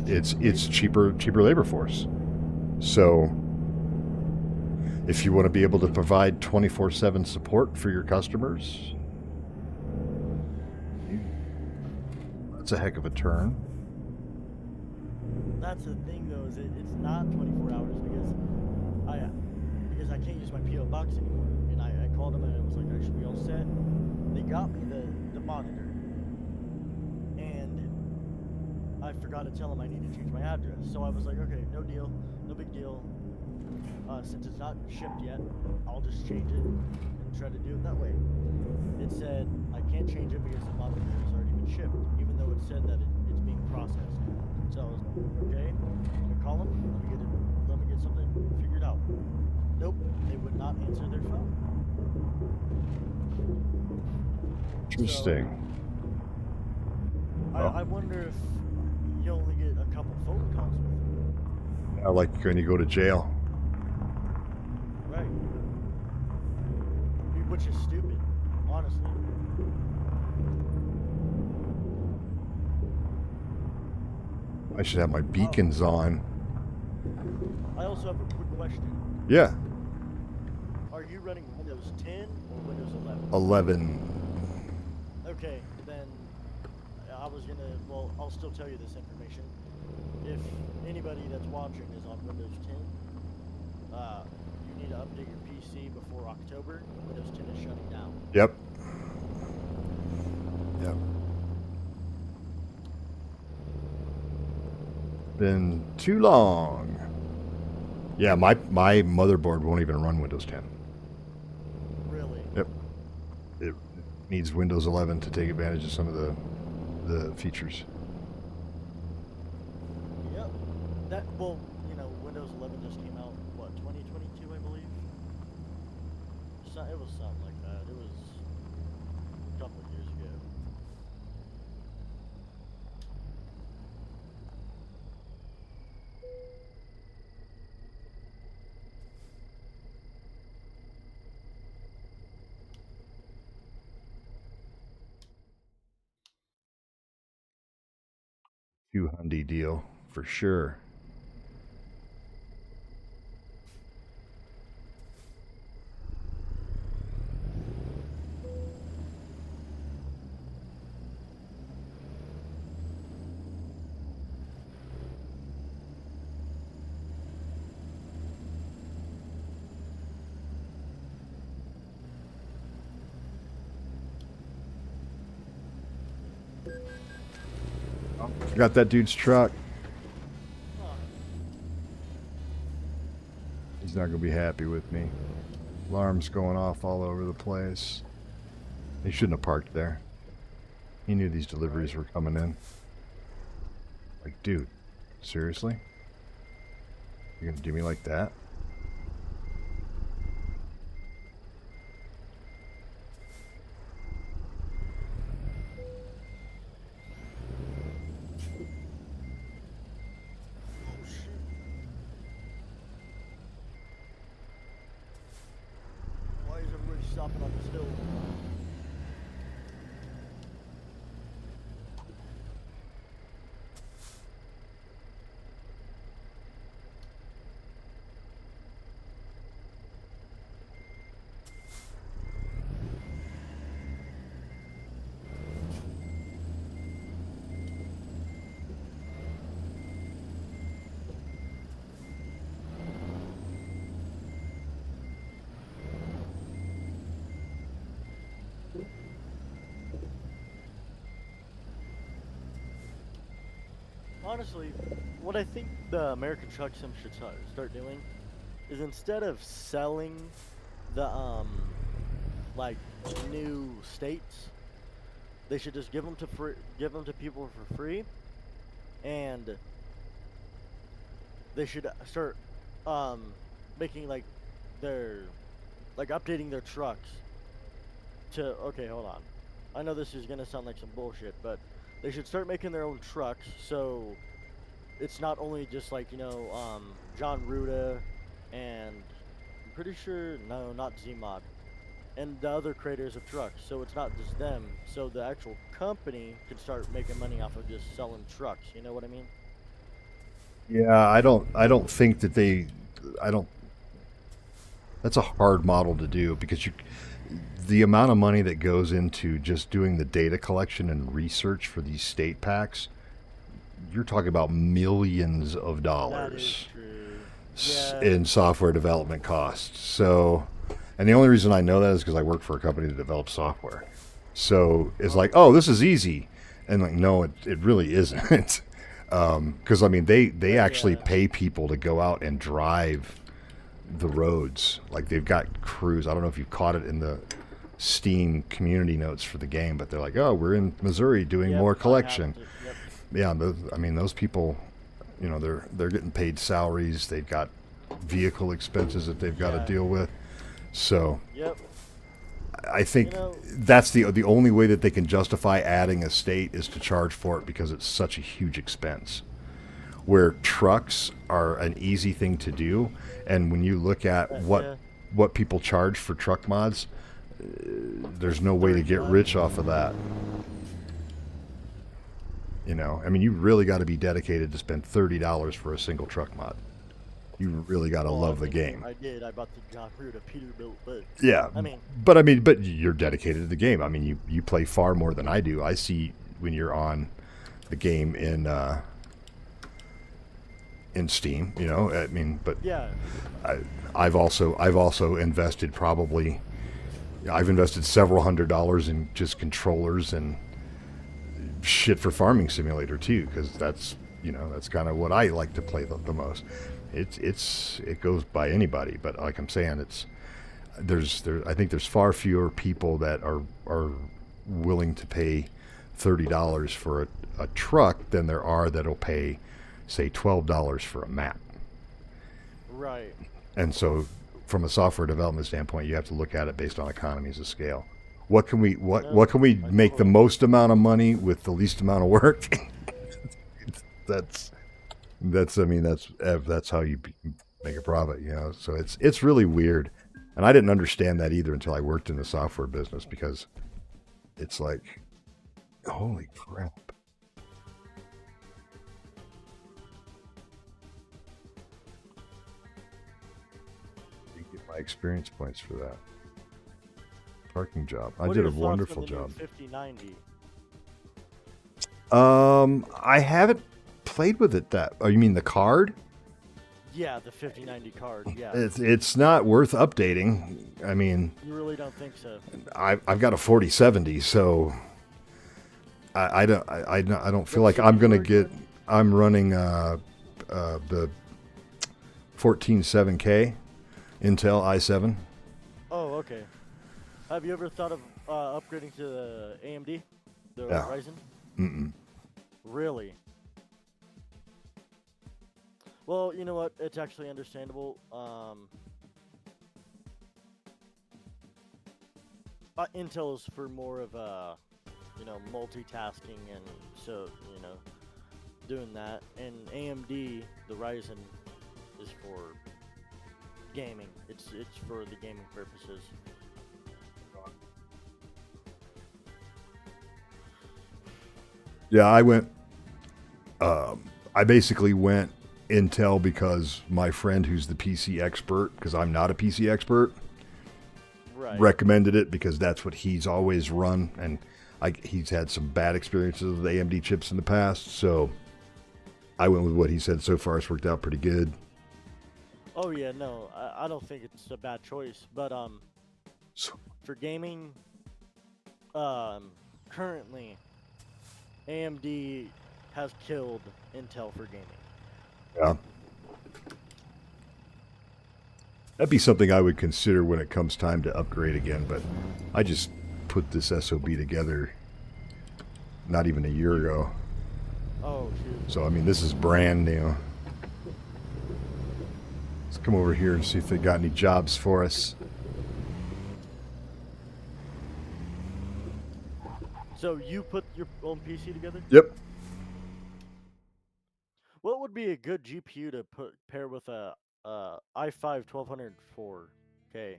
it's cheaper labor force. So if you want to be able to provide 24/7 support for your customers, that's a heck of a turn. That's the thing though, is it's not 24 hours because I can't use my PO box anymore. And I called them and I was like, I should be all set. They got me the monitor. I forgot to tell them I need to change my address. So I was like, okay, no deal, no big deal. Since it's not shipped yet, I'll just change it and try to do it that way. It said I can't change it because the monitor has already been shipped, even though it said that it's being processed. So I was like, okay, I'm gonna call them. Let me get something figured out. Nope, they would not answer their phone. Interesting. So, I wonder if you only get a couple phone calls with them. I like when you go to jail. Right. Which is stupid, honestly. I should have my beacons on. I also have a quick question. Yeah. Are you running Windows 10 or Windows 11? 11. Okay, then I'll still tell you this information. If anybody that's watching is on Windows 10, you need to update your PC before October. Windows 10 is shutting down. Yep. Been too long. Yeah, my motherboard won't even run Windows 10. Really? Yep. It needs Windows 11 to take advantage of some of the features. Yep. Windows 11 just came out, 2022, I believe? It was something like that. It was a couple of years ago. $200 deal for sure. I got that dude's truck. Huh. He's not gonna be happy with me. Alarms going off all over the place. He shouldn't have parked there. He knew these deliveries were coming in. Like, dude, seriously? You're gonna do me like that? Oh shoot. Why is everybody stopping on this hill? Honestly, what I think the American Truck Sim should start doing is instead of selling the like new states, they should just give them to people for free, and they should start making like their updating their trucks to okay, hold on. I know this is gonna sound like some bullshit, but they should start making their own trucks so it's not only just like, John Ruda and I'm pretty sure no, not Zmod and the other creators of trucks. So it's not just them. So the actual company can start making money off of just selling trucks. You know what I mean? Yeah, I don't think that I don't that's a hard model to do because the amount of money that goes into just doing the data collection and research for these state packs, you're talking about millions of That is dollars true. Yeah. in software development costs. So, and the only reason I know that is because I work for a company that develops software. So it's like, oh, this is easy, and like, no, it really isn't. Because I mean, they actually Yeah. pay people to go out and drive the roads. Like they've got crews. I don't know if you've caught it in the Steam community notes for the game, but they're like, oh, we're in Missouri doing Yep. more I have collection. to. Yep. Yeah, I mean, those people, they're getting paid salaries. They've got vehicle expenses that they've got to Yeah. deal with. So Yep. I think You know. that's the only way that they can justify adding a state is to charge for it because it's such a huge expense. Where trucks are an easy thing to do, and when you look at Yeah. what people charge for truck mods, there's no way to get rich off of that. I mean, you really got to be dedicated to spend $30 for a single truck mod. You really got to Well, love I the mean, game. I did. I bought the John Ruda Peterbilt, but Yeah, I mean, but you're dedicated to the game. I mean, you play far more than I do. I see when you're on the game in Steam. I mean, but yeah. I've also invested probably. I've invested several $100s in just controllers and shit for Farming Simulator too, because that's kind of what I like to play the most. It goes by anybody, but like I'm saying, I think there's far fewer people that are willing to pay $30 for a truck than there are that'll pay, say, $12 for a map. Right. And so, from a software development standpoint, you have to look at it based on economies of scale. What can we make the most amount of money with the least amount of work? that's that's how you make a profit. So it's really weird, and I didn't understand that either until I worked in the software business because it's like, holy crap. You get my experience points for that parking job. I What are did a your thoughts wonderful on the new job. 5090? I haven't played with it that. Oh, you mean the card? Yeah, the 5090 card. Yeah. It's not worth updating. I mean, You really don't think so? I've got a 4070, so I don't feel What like I'm CPU gonna are you get. running? I'm running the 147K Intel i7. Oh, okay. Have you ever thought of upgrading to the AMD, the Yeah. Ryzen? Mm-mm. Really? Well, you know what? It's actually understandable. Intel is for more of multitasking and so doing that. And AMD, the Ryzen, is for gaming. It's for the gaming purposes. Yeah, I went. I basically went Intel because my friend, who's the PC expert, because I'm not a PC expert, Right. recommended it because that's what he's always run, and he's had some bad experiences with AMD chips in the past. So I went with what he said. So far, it's worked out pretty good. Oh yeah, no, I don't think it's a bad choice. But So, for gaming, currently AMD has killed Intel for gaming. yeah, that'd be something I would consider when it comes time to upgrade again. But I just put this SOB together not even a year ago. Oh shoot. So I mean, this is brand new. Let's come over here and see if they got any jobs for us. So you put your own PC together? Yep. What would be a good GPU to pair with a i5 1200 4K?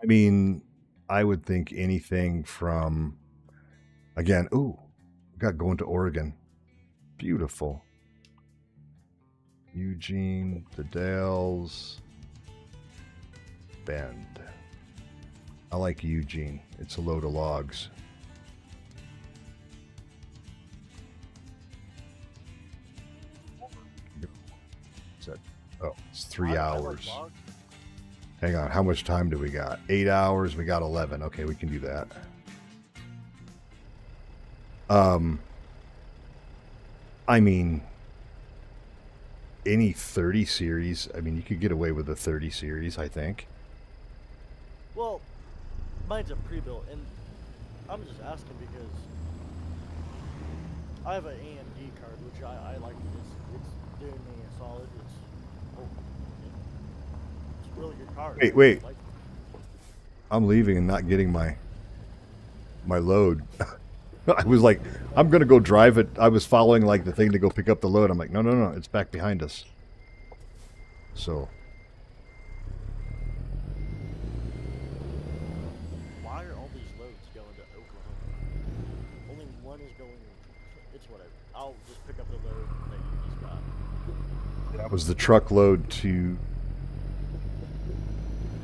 I mean, I would think anything from, again, ooh, we got going to Oregon. Beautiful. Eugene, the Dalles, Bend. I like Eugene. It's a load of logs. Is that, oh, it's 3 I like hours. logs. Hang on, how much time do we got? 8 hours, we got 11. Okay, we can do that. I mean, any 30 series, I mean, you could get away with a 30 series, I think. Well, mine's a pre-built, and I'm just asking because I have an AMD card, which I like. It's doing me a solid. It's a really good card. Wait. I like it. I'm leaving and not getting my load. I was like, I'm gonna go drive it. I was following like the thing to go pick up the load. I'm like, no, it's back behind us. So Why are all these loads going to Oklahoma? Only one is going. It's whatever. I'll just pick up the load that you just got. that was the truckload to,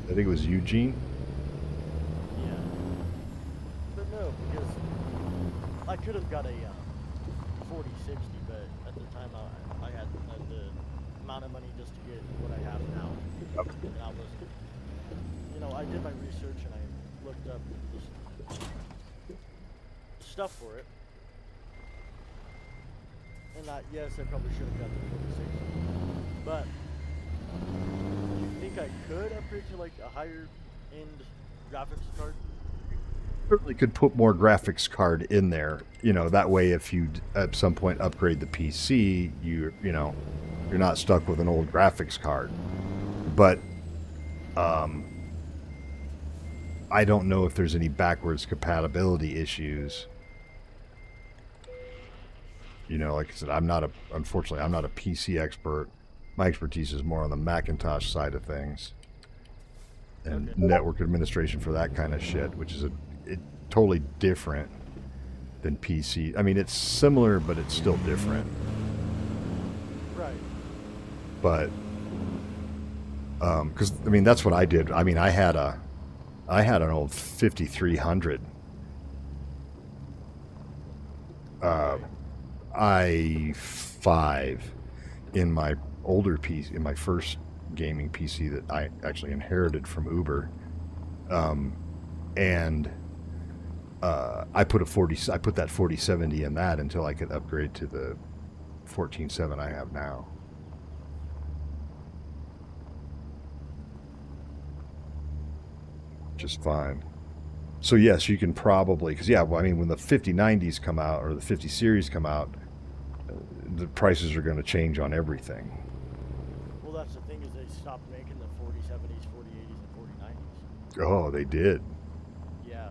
I think it was Eugene. Yeah. But no, because I could have got a 4060, but at the time I had the amount of money just to get what I have now. Yep. And I was, I did my research and I looked up the stuff for it. And yes, I probably should have got the 4060. But do you think I could upgrade to like a higher end graphics card? Certainly could put more graphics card in there. That way if you at some point upgrade the PC, you're not stuck with an old graphics card. But I don't know if there's any backwards compatibility issues. Like I said, unfortunately, I'm not a PC expert. My expertise is more on the Macintosh side of things and network administration for that kind of shit, which is totally different than PC. I mean, it's similar, but it's still different. Right. But because I mean, that's what I did. I mean, I had an old 5300 i5 in my older PC, in my first gaming PC that I actually inherited from Uber, and I put that 4070 in that until I could upgrade to the 14.7 I have now. Just fine. So yes, you can probably, because yeah, well, I mean, when the 5090s come out or the 50 series come out, the prices are going to change on everything. Well, that's the thing is they stopped making the 4070s, 4080s, and 4090s. Oh, they did. Yeah.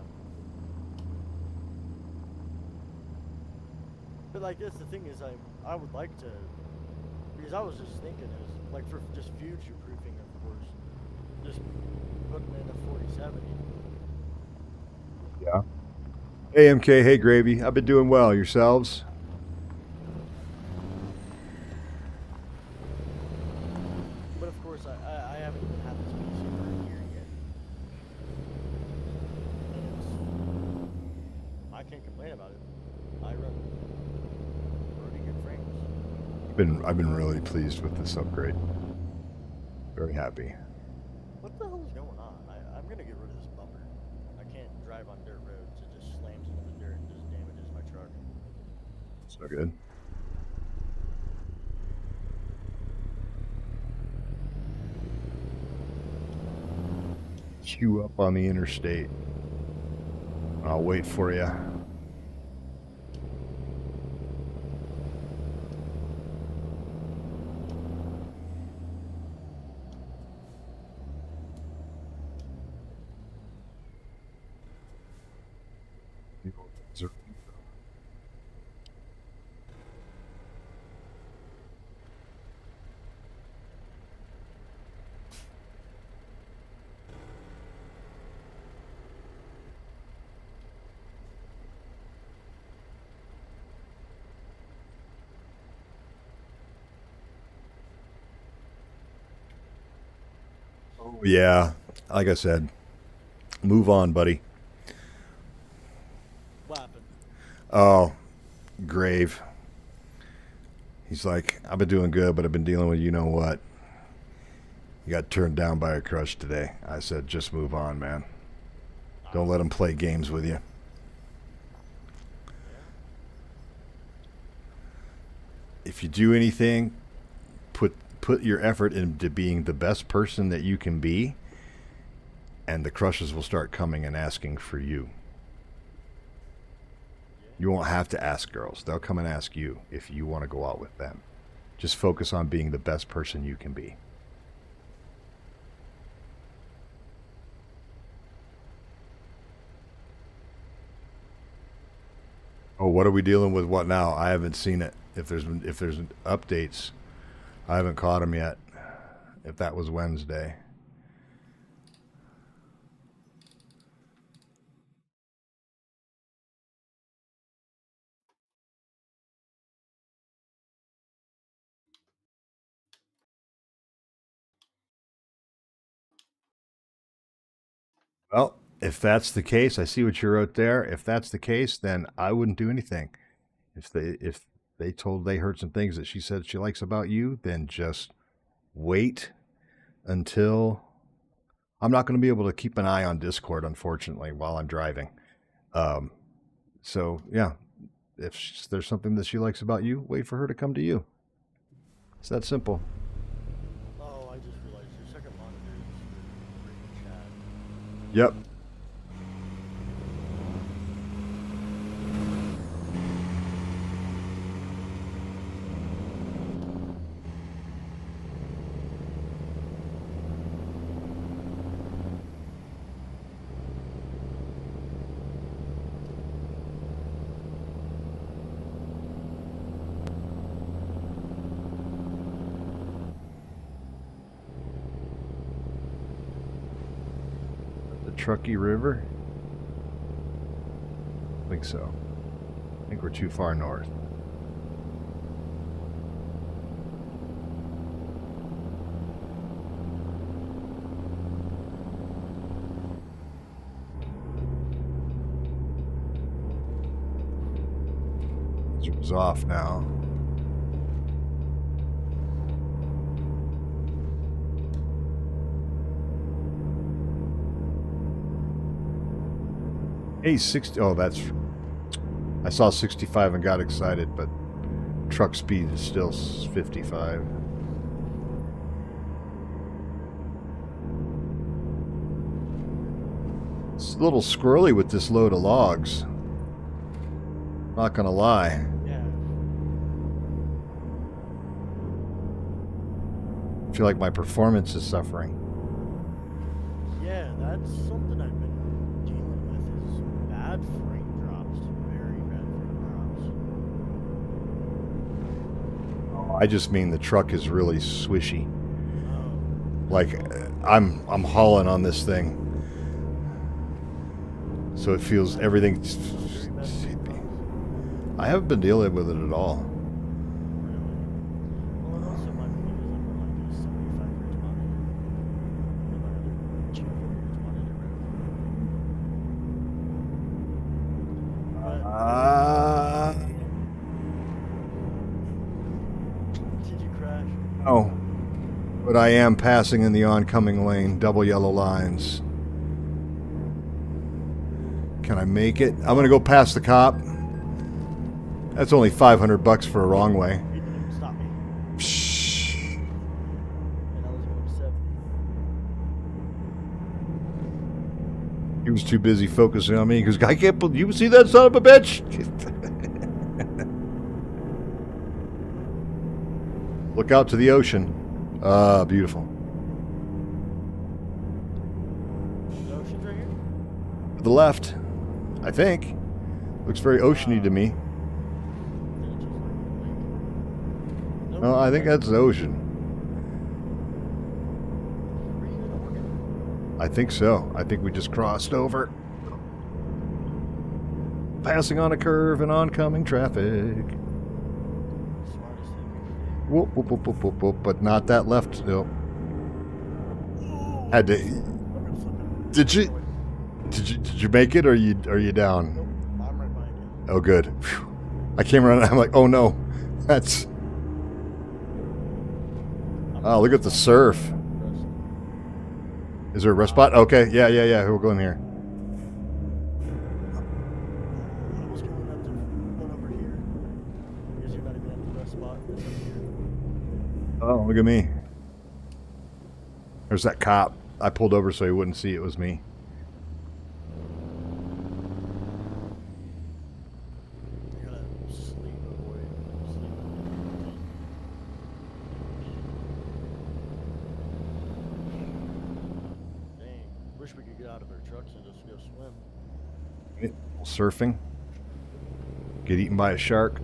But like that's the thing is I would like to, because I was just thinking is like for just future proofing, of course, just putting in a 4070. Yeah. Hey MK, hey Gravy. I've been doing well. Yourselves? But of course I haven't even had this PC for a year yet. And I can't complain about it. I run pretty good frames. I've been really pleased with this upgrade. Very happy. What the hell is going on? I'm gonna get rid of this bumper. I can't drive on dirt roads. It just slams into the dirt and just damages my truck. So good. Queue up on the interstate. I'll wait for you. Oh, yeah, like I said, move on, buddy. What happened? Oh, Grave. He's like, I've been doing good, but I've been dealing with you know what. You got turned down by a crush today. I said, just move on, man. Don't let him play games with you. If you do anything, put your effort into being the best person that you can be, and the crushes will start coming and asking for you. You won't have to ask girls. They'll come and ask you if you want to go out with them. Just focus on being the best person you can be. Oh, what are we dealing with? What now? I haven't seen it. If there's updates, I haven't caught them yet. If that was Wednesday. Well, if that's the case, I see what you wrote there. If that's the case, then I wouldn't do anything. If they told they heard some things that she said she likes about you, then just wait until I'm not going to be able to keep an eye on Discord, unfortunately, while I'm driving. Um, so yeah, if there's something that she likes about you, wait for her to come to you. It's that simple. Oh, I just realized your second monitor is freaking chat. Yep. Truckee River? I think so. I think we're too far north. Zoom's off now. Hey, 60. Oh, that's. I saw 65 and got excited, but truck speed is still 55. It's a little squirrely with this load of logs. Not gonna lie. Yeah. I feel like my performance is suffering. Yeah, that's something I've been dealing with is bad frame drops. Very bad frame drops. I just mean the truck is really swishy. Oh. Like I'm hauling on this thing. So it feels everything. Very bad frame drops. I haven't been dealing with it at all. Really? Well, and also my point is I've got like a 75 hertz monitor. And my other 2 hertz monitor. But did you crash? No. But I am passing in the oncoming lane, double yellow lines. Can I make it? I'm gonna go past the cop. That's only $500 for a wrong way. He didn't even stop me. Shh. And I was going 70. He was too busy focusing on me because I can't believe you see that son of a bitch. Look out to the ocean. Ah, beautiful. The ocean's right here? To the left, I think. Looks very oceany to me. No, I think that's the ocean. Were you in Oregon? I think so. I think we just crossed over. Passing on a curve and oncoming traffic. Smartest thing we could do. Whoop, whoop, whoop, whoop, whoop, whoop, but not that left. Nope. Had to. I'm gonna flip it. Did you? Did you make it, or are you down? Nope, I'm right behind you. Oh, good. Phew. I came around. And I'm like, oh no, that's. Oh, look at the surf. Is there a rest spot? Okay, yeah. We'll go in here. I was going up to one over here. Because you're not even at the rest spot. It's up here. Oh, look at me. There's that cop. I pulled over so he wouldn't see it was me. I gotta sleep, avoid sleep. Dang. Wish we could get out of our trucks and just go swim. Surfing. Get eaten by a shark.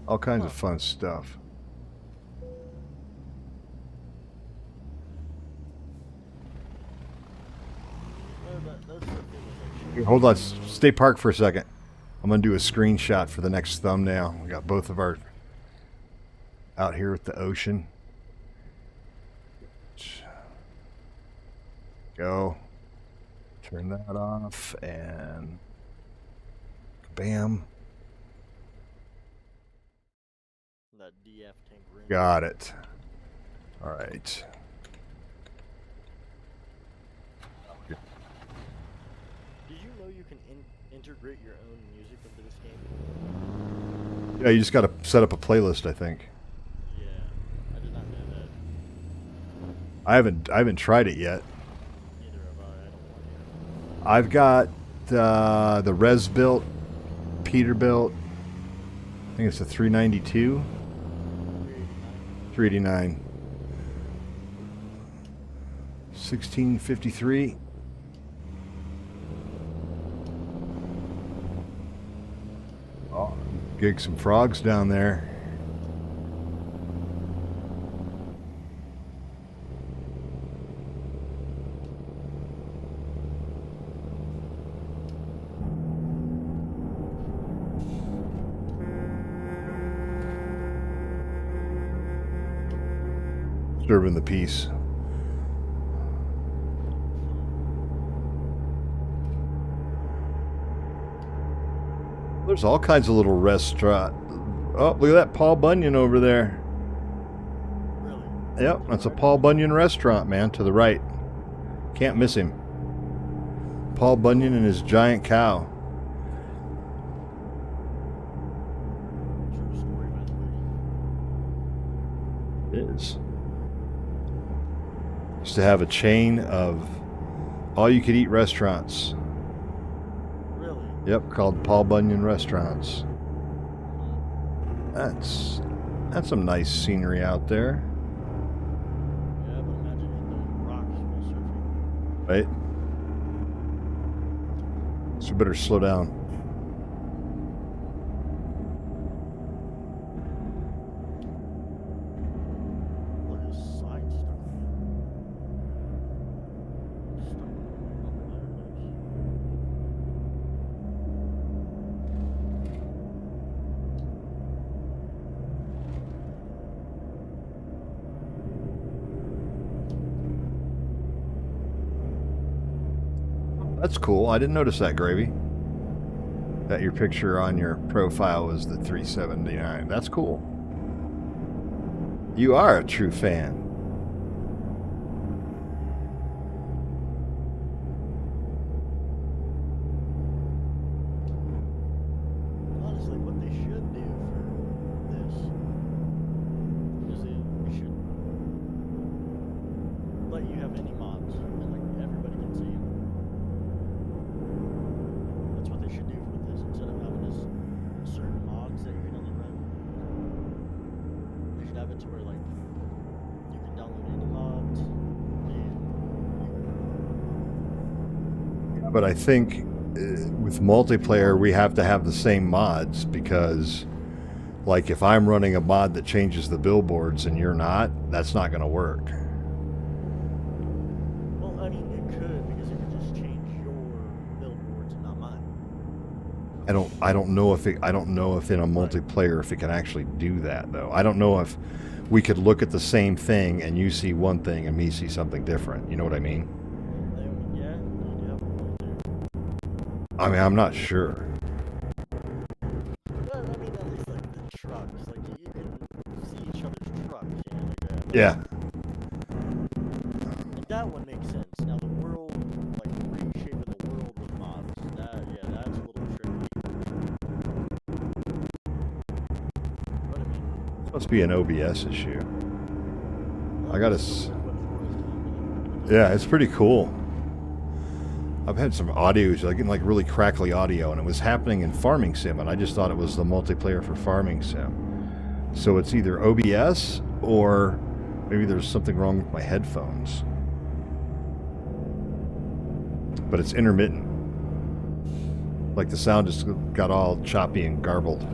All kinds of fun stuff. That's the thing is Here, hold on. Stay parked for a second. I'm going to do a screenshot for the next thumbnail. We got both of our out here with the ocean. Go. Turn that off and bam. that DF tank ring. Got it. All right. Did you know you can integrate your own music into this game? Yeah, you just got to set up a playlist, I think. Yeah, I did not know that. I haven't tried it yet. Neither have I. I don't want I've got the Res built, Peterbilt. I think it's a 392, to. 389, 1653. Oh, gig some frogs down there. Disturbing the peace. There's all kinds of little restaurant. Oh, look at that Paul Bunyan over there. Really? Yep, that's a Paul Bunyan restaurant, man, to the right. Can't miss him. Paul Bunyan and his giant cow. True story, by the way. It is. Used to have a chain of all-you-could-eat restaurants. Really? Yep, called Paul Bunyan Restaurants. That's some nice scenery out there. Yeah, but imagine hitting those rocks while surfing. Right? So we better slow down. Look at this sign stuck on it. Stuck on the That's cool. I didn't notice that, Gravy. That your picture on your profile was the 379. That's cool. You are a true fan. Honestly, what they should do for this is they should let you have any mods and like everybody can see them. That's what they should do with this instead of having this certain mods that you can only run. They should have it to where like you can download any mods and But I think with multiplayer, we have to have the same mods because, like, if I'm running a mod that changes the billboards and you're not, that's not going to work. well, I mean it could because it could just change your billboards and not mine. I don't know if in a multiplayer if it can actually do that though. I don't know if we could look at the same thing and you see one thing and me see something different. You know what I mean? Yeah, you do have a point there. I mean, I'm not sure. But I mean, at least like the trucks, like you can see each other's trucks, you know, like that. Yeah. Like that one makes sense. Now the world, like reshaping the world with mods, that's a little tricky. But I mean, Must be an OBS issue. well, I gotta that's s- what Forrest told me. Yeah, it's pretty cool. I've had some audio, like getting like really crackly audio, and it was happening in Farming Sim, and I just thought it was the multiplayer for Farming Sim. So it's either OBS or maybe there's something wrong with my headphones. But it's intermittent. Like the sound just got all choppy and garbled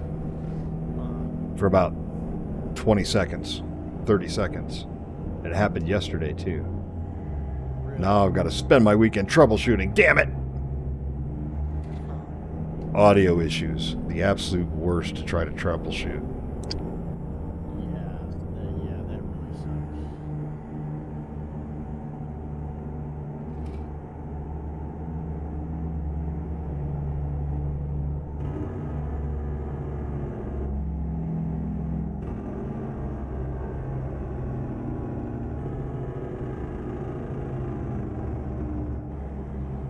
for about 20 seconds, 30 seconds. It happened yesterday too. Really? Now I've got to spend my weekend troubleshooting. Damn it! Audio issues. The absolute worst to try to troubleshoot. Yeah, that really sucks.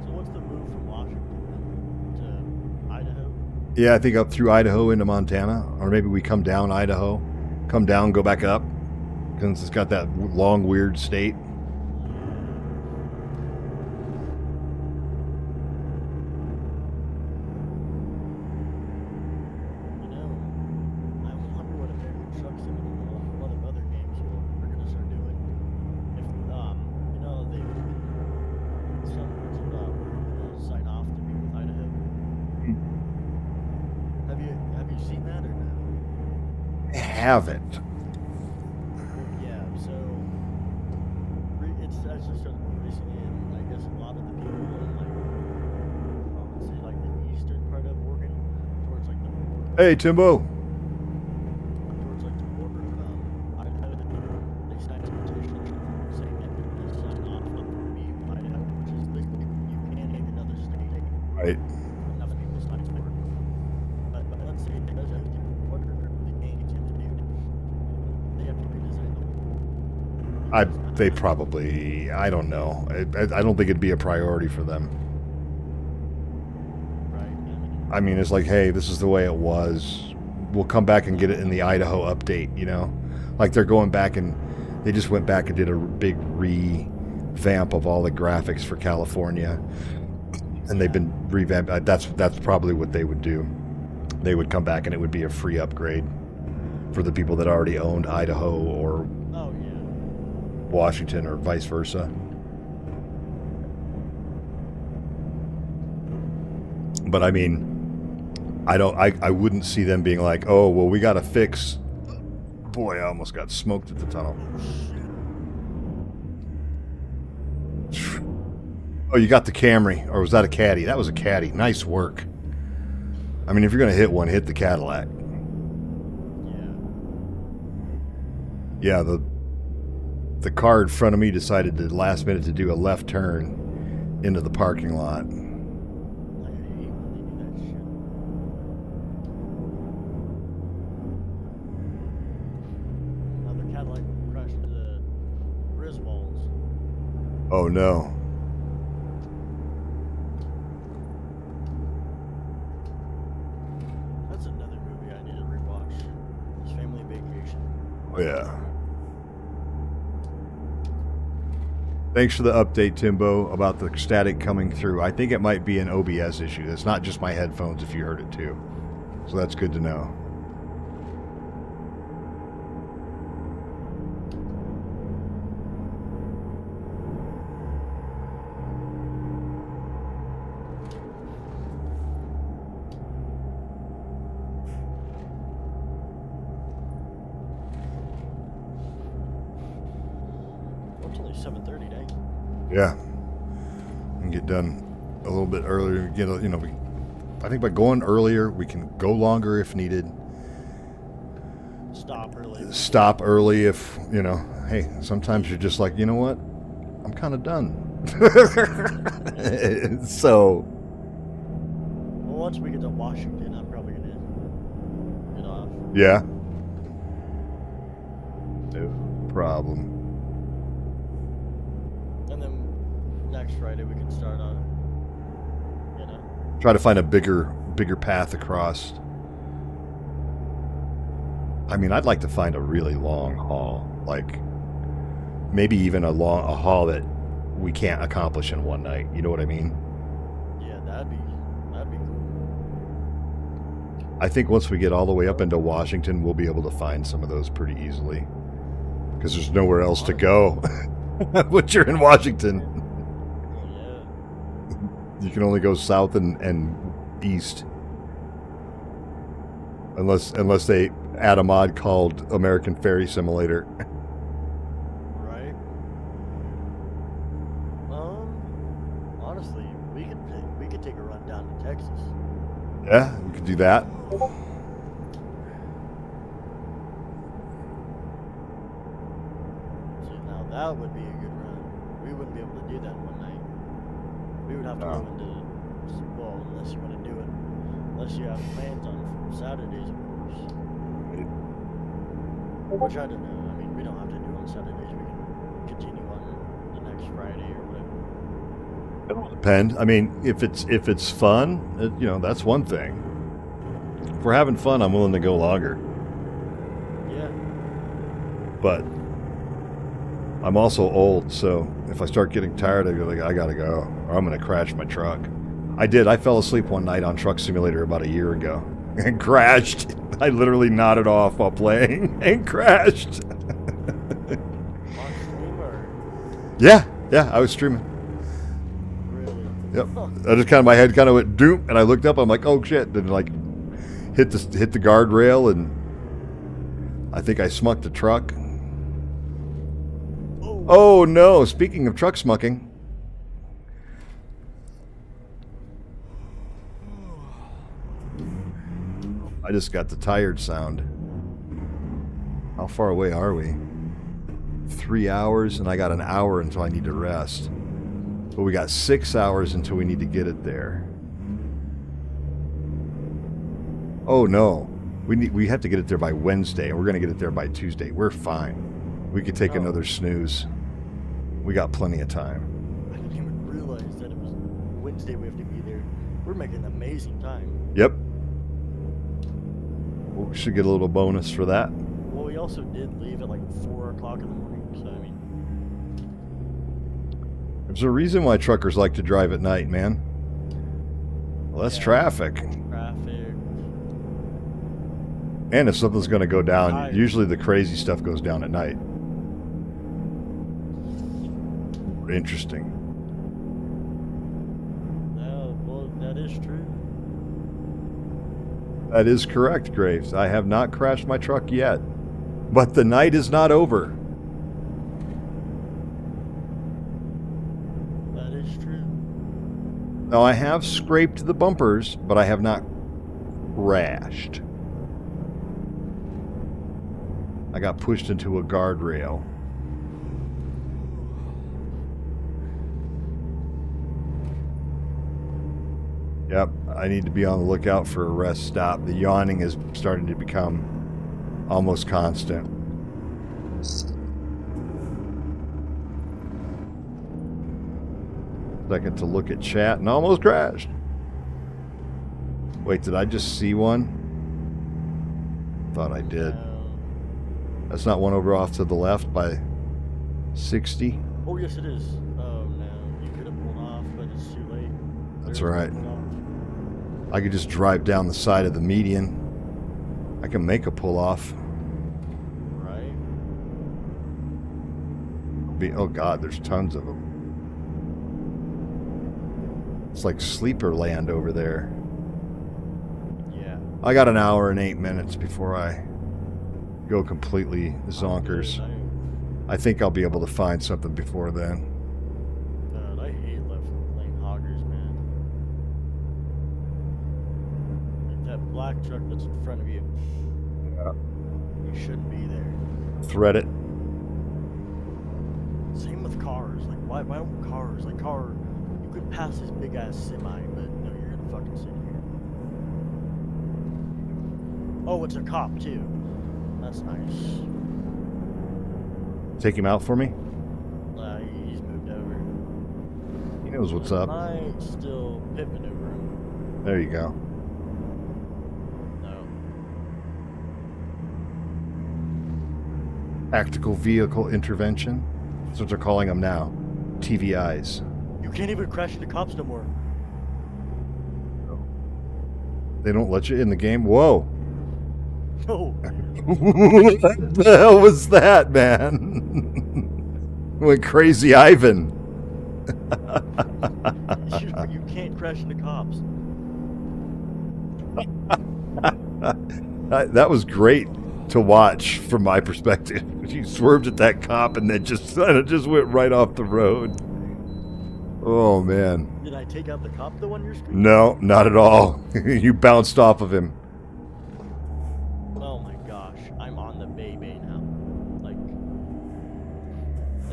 So what's the move from Washington to Idaho? Yeah, I think up through Idaho into Montana. Or maybe we come down Idaho, come down, go back up. Because it's got that long, weird state. You know, I wonder what American Truck Sim and a lot of other games are gonna start doing. If you know, some parts of we're gonna sign off to be with Idaho. Have you seen that or no? I haven't. Well, yeah. So it's just started recently, and I guess a lot of the people in like I would say like the eastern part of Oregon, towards like the border, Hey, Timbo. towards like the border of Idaho, they signed a petition saying that they're going to sign off on to be with Idaho, which is basically you can't name another state. Right. Enough people signed for it. But let's say it does everything. What are the games you have to do? They have to redesign the whole. They probably, I don't know. I don't think it'd be a priority for them. I mean, it's like, hey, this is the way it was. We'll come back and get it in the Idaho update, you know? Like they're going back and they just went back and did a big revamp of all the graphics for California. And they've been revamped. That's probably what they would do. They would come back and it would be a free upgrade for the people that already owned Idaho or Washington or vice versa. But I mean, I wouldn't see them being like, oh, well, we got to fix. Boy, I almost got smoked at the tunnel. Oh, you got the Camry, or was that a Caddy? That was a Caddy. Nice work. I mean, if you're going to hit one, hit the Cadillac. Yeah, the car in front of me decided to last minute to do a left turn into the parking lot. Oh no. That's another movie I need to rewatch. It's Family Vacation. Oh yeah. Thanks for the update, Timbo, about the static coming through. I think it might be an OBS issue. It's not just my headphones if you heard it too. So that's good to know. Yeah, and get done a little bit earlier. Get I think by going earlier, we can go longer if needed. Stop early if Hey, sometimes you're just like, you know what? I'm kind of done. So. Well, once we get to Washington, I'm probably gonna get off. Yeah. No problem. Next Friday we can start on, try to find a bigger path across. I mean, I'd like to find a really long haul, like maybe even a haul that we can't accomplish in one night. You know what I mean? Yeah, that'd be cool. I think once we get all the way up into Washington, we'll be able to find some of those pretty easily because there's nowhere else to go. Once you're in Washington. You can only go south and east, unless they add a mod called American Ferry Simulator. Right. Honestly, we could take a run down to Texas. Yeah, we could do that. See, now that would be a good run. We wouldn't be able to do that one night. We would have to go into, well, unless you want to do it, unless you have plans on Saturdays, of course. Which I don't know. I mean, we don't have to do it on Saturdays. We can continue on the next Friday or whatever. It'll depend. I mean, if it's fun, that's one thing. If we're having fun, I'm willing to go longer. Yeah. But I'm also old, so if I start getting tired, I gotta go, or I'm gonna crash my truck. I fell asleep one night on Truck Simulator about a year ago and crashed. I literally nodded off while playing and crashed. On stream or? Yeah, I was streaming. Really? Yep. I just my head kind of went doop, and I looked up. I'm like, oh shit! Then hit the guardrail, and I think I smucked the truck. Oh no, speaking of truck smucking. I just got the tired sound. How far away are we? 3 hours, and I got an hour until I need to rest. But we got 6 hours until we need to get it there. Oh no. We have to get it there by Wednesday, and we're going to get it there by Tuesday. We're fine. We could take another snooze. We got plenty of time. I didn't even realize that it was Wednesday we have to be there. We're making amazing time. Yep. We should get a little bonus for that. Well, we also did leave at like 4 o'clock in the morning, so I mean... There's a reason why truckers like to drive at night, man. Less traffic. Traffic. And if something's going to go down, usually the crazy stuff goes down at night. Interesting. Well, that is true. That is correct, Graves. I have not crashed my truck yet. But the night is not over. That is true. Now, I have scraped the bumpers, but I have not crashed. I got pushed into a guardrail. Yep, I need to be on the lookout for a rest stop. The yawning is starting to become almost constant. Second to look at chat and almost crashed. Wait, did I just see one? Thought I did. That's not one over off to the left by 60? Oh, yes, it is. Oh, no. You could have pulled off, but it's too late. That's all right. I could just drive down the side of the median. I can make a pull-off. Right. Oh, God, there's tons of them. It's like sleeper land over there. Yeah. I got an hour and 8 minutes before I go completely zonkers. I think I'll be able to find something before then. God, I hate left lane hoggers, man. Like that black truck that's in front of you. Yeah. You shouldn't be there. Thread it. Same with cars. Like, why don't cars? Like, you could pass this big ass semi, but no, you're gonna fucking sit here. Oh, it's a cop too. That's nice. Take him out for me? He's moved over. He knows what's up. Might still pit maneuver him. There you go. No. Tactical Vehicle Intervention. That's what they're calling them now. TVIs. You can't even crash into cops no more. They don't let you in the game? Whoa. No. What the hell was that, man? Went crazy Ivan. You can't crash into cops. That was great to watch from my perspective. You swerved at that cop and then just went right off the road. Oh, man. Did I take out the cop though on your screen? No, not at all. You bounced off of him. Oh my gosh, I'm on the bay now. Like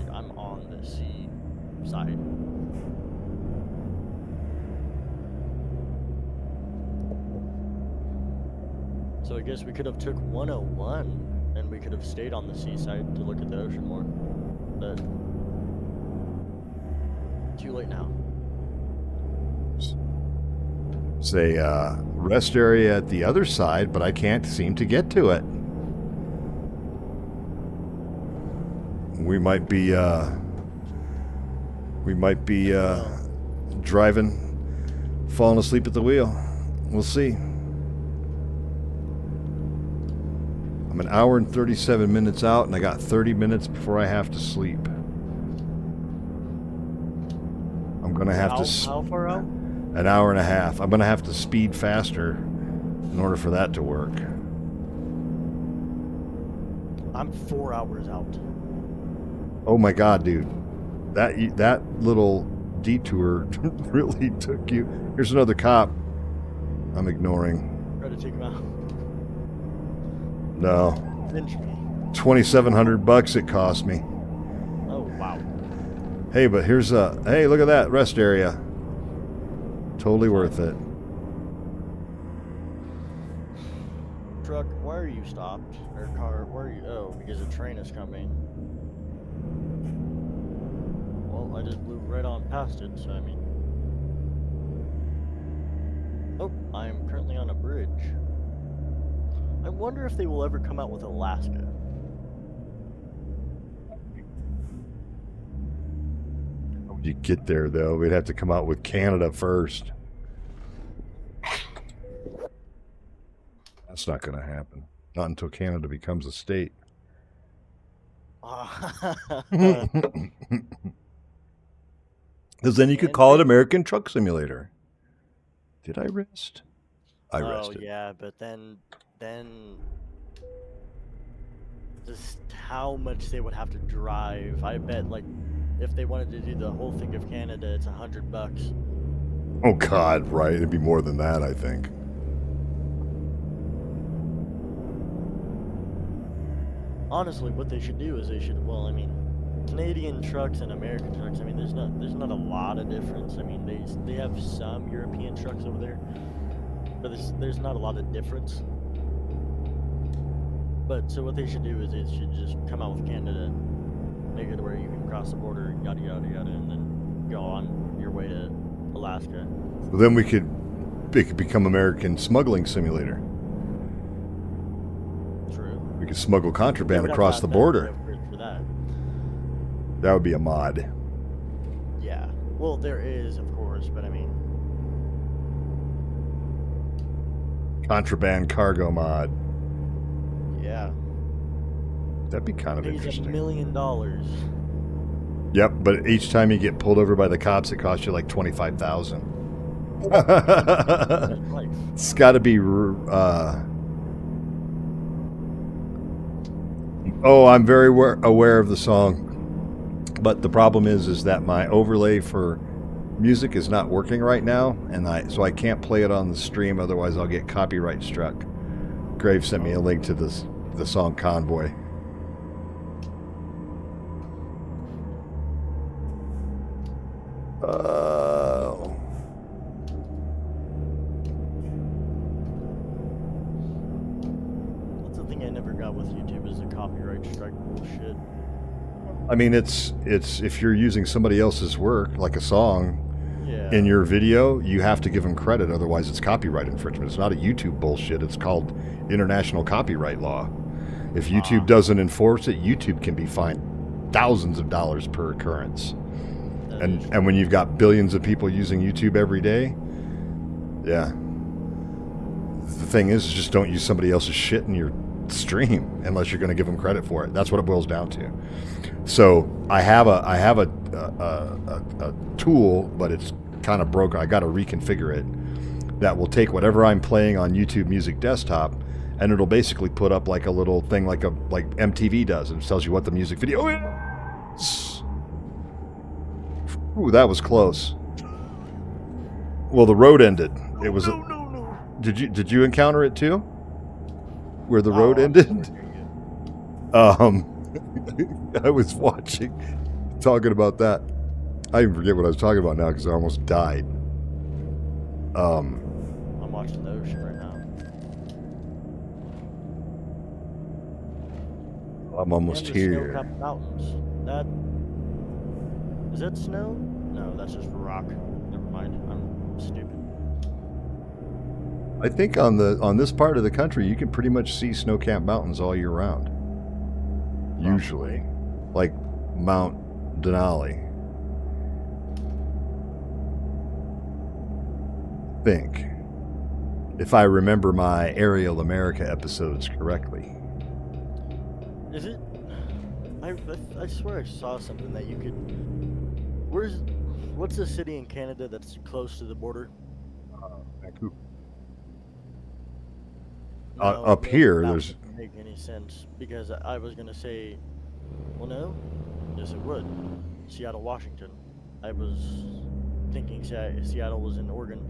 I'm on the C side. So I guess we could have took 101 and we could have stayed on the seaside to look at the ocean more. But too late now. It's a rest area at the other side, but I can't seem to get to it. We might be driving, falling asleep at the wheel. We'll see. I'm an hour and 37 minutes out, and I got 30 minutes before I have to sleep. I'm gonna have to. How far out? An hour and a half. I'm gonna have to speed faster in order for that to work. I'm 4 hours out. Oh my God, dude! That little detour really took you. Here's another cop. I'm ignoring. Try to take him out. No. Pinch me. $2,700 it cost me. Oh wow. Hey, but here's hey, look at that rest area. Totally worth it. Truck, why are you stopped? Or car, where are you? Oh, because a train is coming. Well, I just blew right on past it, so I mean. Oh, I'm currently on a bridge. I wonder if they will ever come out with Alaska. How would you get there, though? We'd have to come out with Canada first. That's not going to happen. Not until Canada becomes a state. Because then you could call it American Truck Simulator. Did I rest? I rested. Oh yeah, but then just how much they would have to drive. I bet like if they wanted to do the whole thing of Canada, it's $100. Oh God, right? It'd be more than that, I think. Honestly, what they should do is they should. Well, I mean, Canadian trucks and American trucks. I mean, there's not a lot of difference. I mean, they have some European trucks over there, but there's not a lot of difference. But so what they should do is they should just come out with Canada, make it where you can cross the border, yada yada yada, and then go on your way to Alaska. Well, then it could become American Smuggling Simulator. True. We could smuggle contraband across the border. For that. That would be a mod. Yeah. Well, there is, of course, but I mean, Contraband cargo mod. yeah. That'd be kind of Pays interesting. $1 million. Yep, but each time you get pulled over by the cops, it costs you like $25,000. That's life. It's got to be. Oh, I'm very aware of the song, but the problem is that my overlay for music is not working right now, and so I can't play it on the stream. Otherwise, I'll get copyright struck. Grave sent me a link to the song Convoy. That's the thing I never got with YouTube is the copyright strike bullshit. I mean, it's if you're using somebody else's work, like a song, Yeah. in your video, you have to give them credit. Otherwise, it's copyright infringement. It's not a YouTube bullshit. It's called international copyright law. If YouTube doesn't enforce it, YouTube can be fined thousands of dollars per occurrence. And when you've got billions of people using YouTube every day, yeah. The thing is, just don't use somebody else's shit in your stream unless you're going to give them credit for it. That's what it boils down to. So I have a tool, but it's kind of broken. I got to reconfigure it. That will take whatever I'm playing on YouTube Music Desktop, and it'll basically put up like a little thing like MTV does. It tells you what the music video is. Ooh, that was close. Well, the road ended. It was. No. Did you encounter it too? Where the road ended? I was talking about that. I even forget what I was talking about now because I almost died. I'm watching the ocean right now. I'm almost And the here. snow-capped mountains. Is that snow? No, that's just rock. Never mind. I'm stupid. I think on this part of the country, you can pretty much see snow-capped mountains all year round. Usually, like Mount Denali. Think, if I remember my Aerial America episodes correctly. Is it? I swear I saw something that you could. What's the city in Canada that's close to the border? Vancouver. No, Up here, that there's. wouldn't make any sense because I was gonna say, well, no, yes, it would. Seattle, Washington. I was thinking Seattle was in Oregon.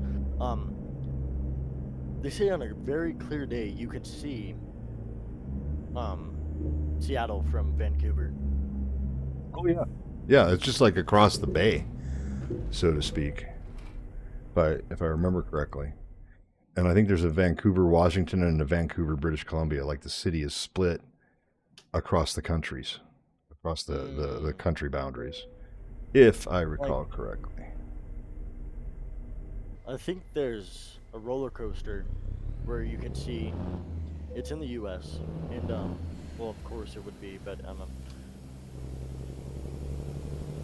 They say on a very clear day you could see Seattle from Vancouver. Oh yeah. Yeah, it's just like across the bay, so to speak. If I remember correctly. And I think there's a Vancouver, Washington, and a Vancouver, British Columbia. Like the city is split across the countries, across the country boundaries, if I recall correctly. I think there's a roller coaster where you can see it's in the U.S. and well, of course it would be, but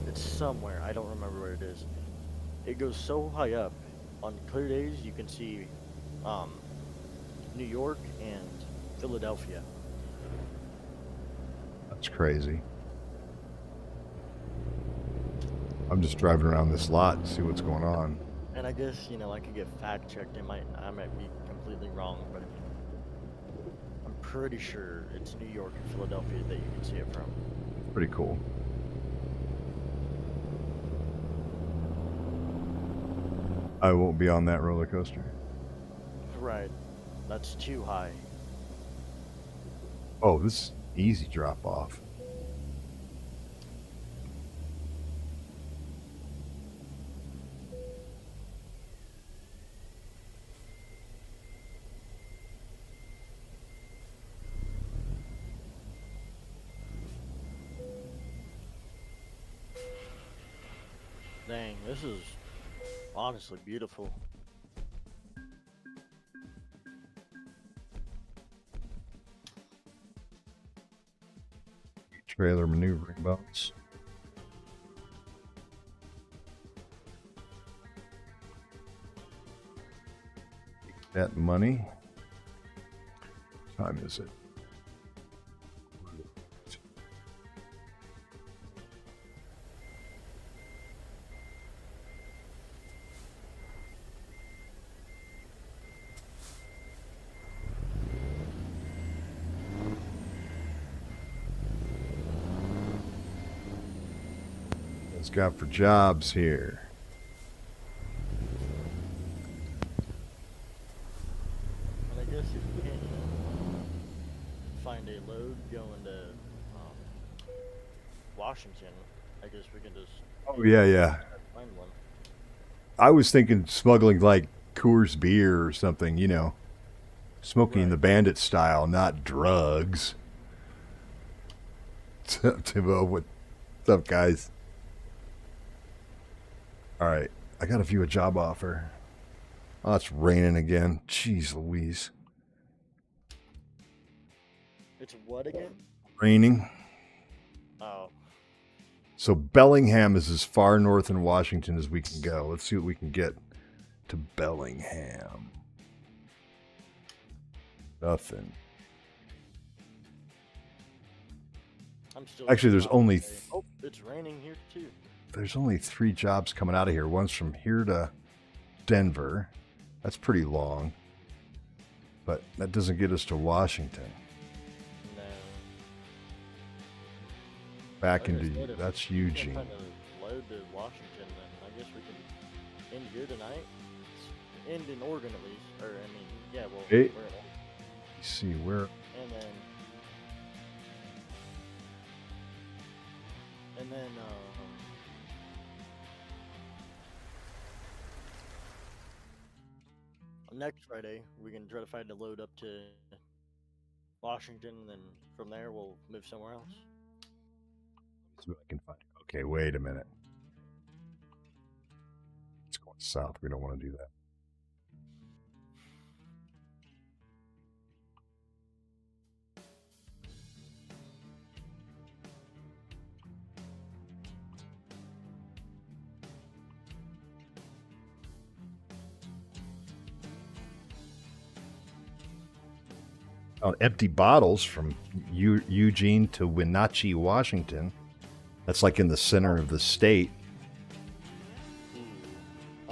it's somewhere. I don't remember where it is. It goes so high up. On clear days, you can see um, New York and Philadelphia. That's crazy. I'm just driving around this lot to see what's going on. And I guess I could get fact checked. I might be completely wrong, but I'm pretty sure it's New York and Philadelphia that you can see it from. Pretty cool. I won't be on that roller coaster. Right, that's too high. Oh, this is easy drop off. Dang, this is honestly beautiful. Trailer maneuvering boats. That money. What time is it? What's got for jobs here? And I guess if you can't find a load going to Washington, I guess we can just Oh yeah. find one. I was thinking smuggling like Coors beer or something, smoking in the Right. bandit style, not drugs. Timbo, what's up, guys? All right, I got to view a job offer. Oh, it's raining again. Jeez Louise. It's what again? Raining. Oh, So Bellingham is as far north in Washington as we can go. Let's see what we can get to Bellingham. Nothing. I'm still. Actually, there's only Oh, it's raining here too. there's only 3 jobs coming out of here. One's from here to Denver. That's pretty long. But that doesn't get us to Washington. No. Back Like I into said, if that's we can't Eugene. find a load to Washington, then I guess we can end here tonight. End in Oregon at least, or I mean, yeah, well, Hey. we're in Oregon. Let's see where and then next Friday we can try to find a load up to Washington, and then from there we'll move somewhere else. see what I can find. Okay, wait a minute. It's going south. We don't want to do that. Found empty bottles from Eugene to Wenatchee, Washington. That's like in the center of the state.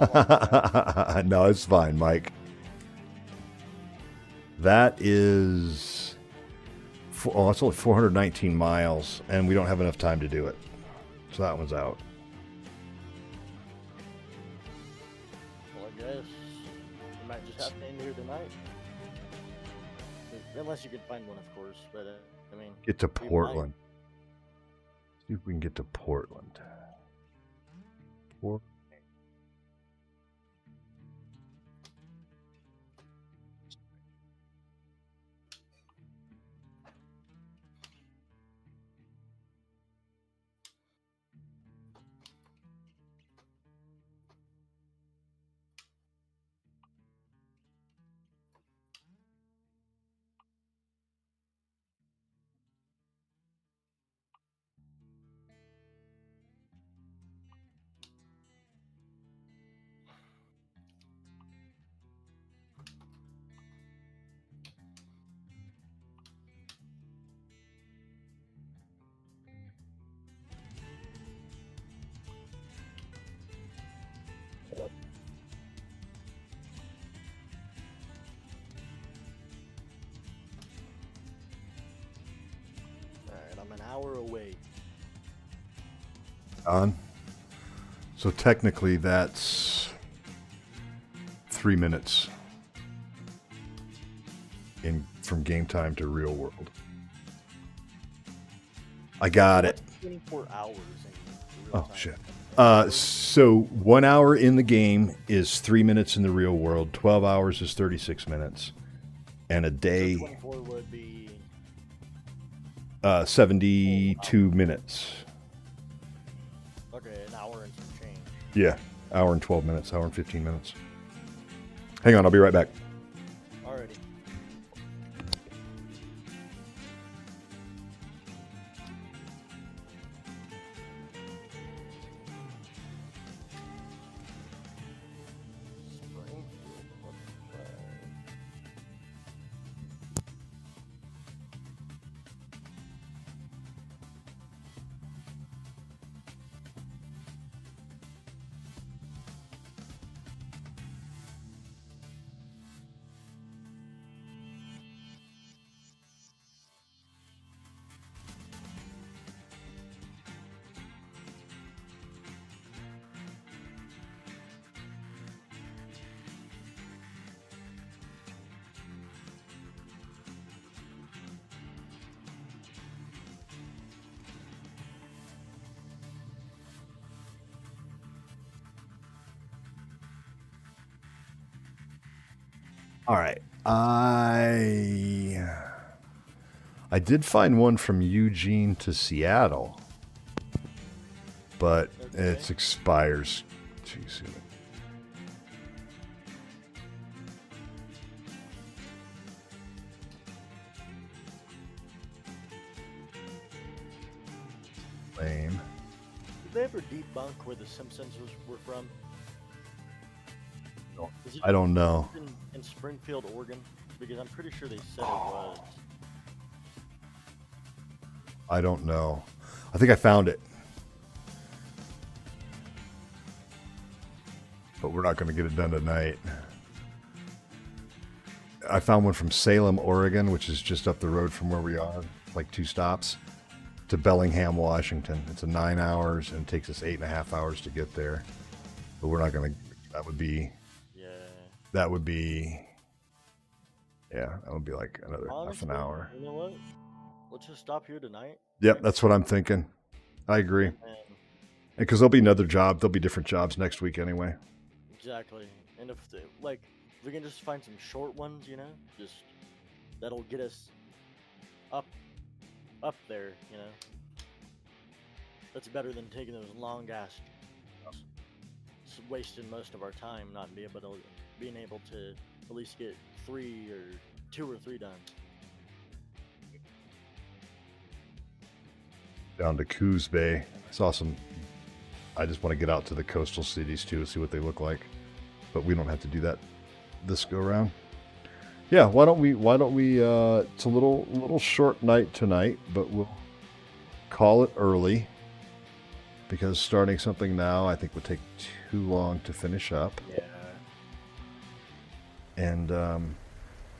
No, it's fine, Mike. That is, it's only 419 miles, and we don't have enough time to do it. So that one's out. Well, I guess we might just have to end here tonight. Unless you can find one, of course. But I mean, Get to we might. Portland. See if we can get to Portland. I'm an hour away. On. So technically, that's 3 minutes from game time to real world. I got it. 24 hours in real Oh, time. shit. So 1 hour in the game is 3 minutes in the real world. 12 hours is 36 minutes. And a day, So 24 would be 72 minutes. okay, an hour and some change. Yeah, hour and 12 minutes, hour and 15 minutes. Hang on, I'll be right back. Alrighty. All right. I did find one from Eugene to Seattle, but it expires too soon. Lame. Did they ever debunk where the Simpsons were from? Is it I don't know. in Springfield, Oregon? Because I'm pretty sure they said it was. I don't know. I think I found it. But we're not going to get it done tonight. I found one from Salem, Oregon, which is just up the road from where we are, like 2 stops, to Bellingham, Washington. It's a 9 hours and it takes us 8.5 hours to get there. But we're not going to, that would be like another Honestly, half an hour. You know what? Let's just stop here tonight. Yep, that's what I'm thinking. I agree. Because there'll be another job. There'll be different jobs next week anyway. Exactly. And if we can just find some short ones, you know, just that'll get us up there, you know. That's better than taking those long ass, wasting most of our time not being able to at least get 2 or 3 done. Down to Coos Bay. It's awesome. I just want to get out to the coastal cities too to see what they look like. But we don't have to do that this go around. Yeah, why don't we it's a little short night tonight, but we'll call it early because starting something now I think would take too long to finish up. Yeah. And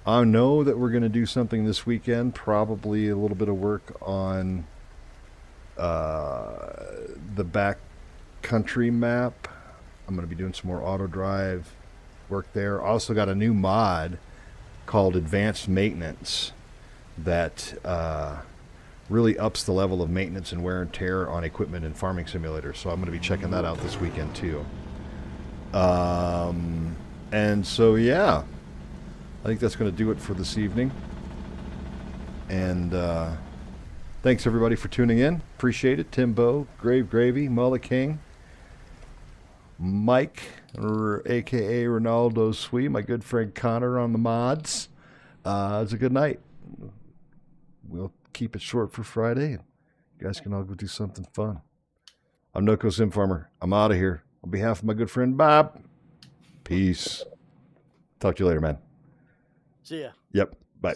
I know that we're going to do something this weekend, probably a little bit of work on the back country map. I'm going to be doing some more auto drive work there. Also got a new mod called Advanced Maintenance that really ups the level of maintenance and wear and tear on equipment in Farming Simulator. So I'm going to be checking that out this weekend too. And so, yeah, I think that's going to do it for this evening. And thanks everybody for tuning in. Appreciate it. Timbo, Grave Gravy, Mullah King, Mike, aka Ronaldo Sweet, my good friend Connor on the mods. It was a good night. We'll keep it short for Friday. You guys can all go do something fun. I'm Noco Sim Farmer. I'm out of here. On behalf of my good friend Bob, peace. Talk to you later, man. See ya. Yep. Bye.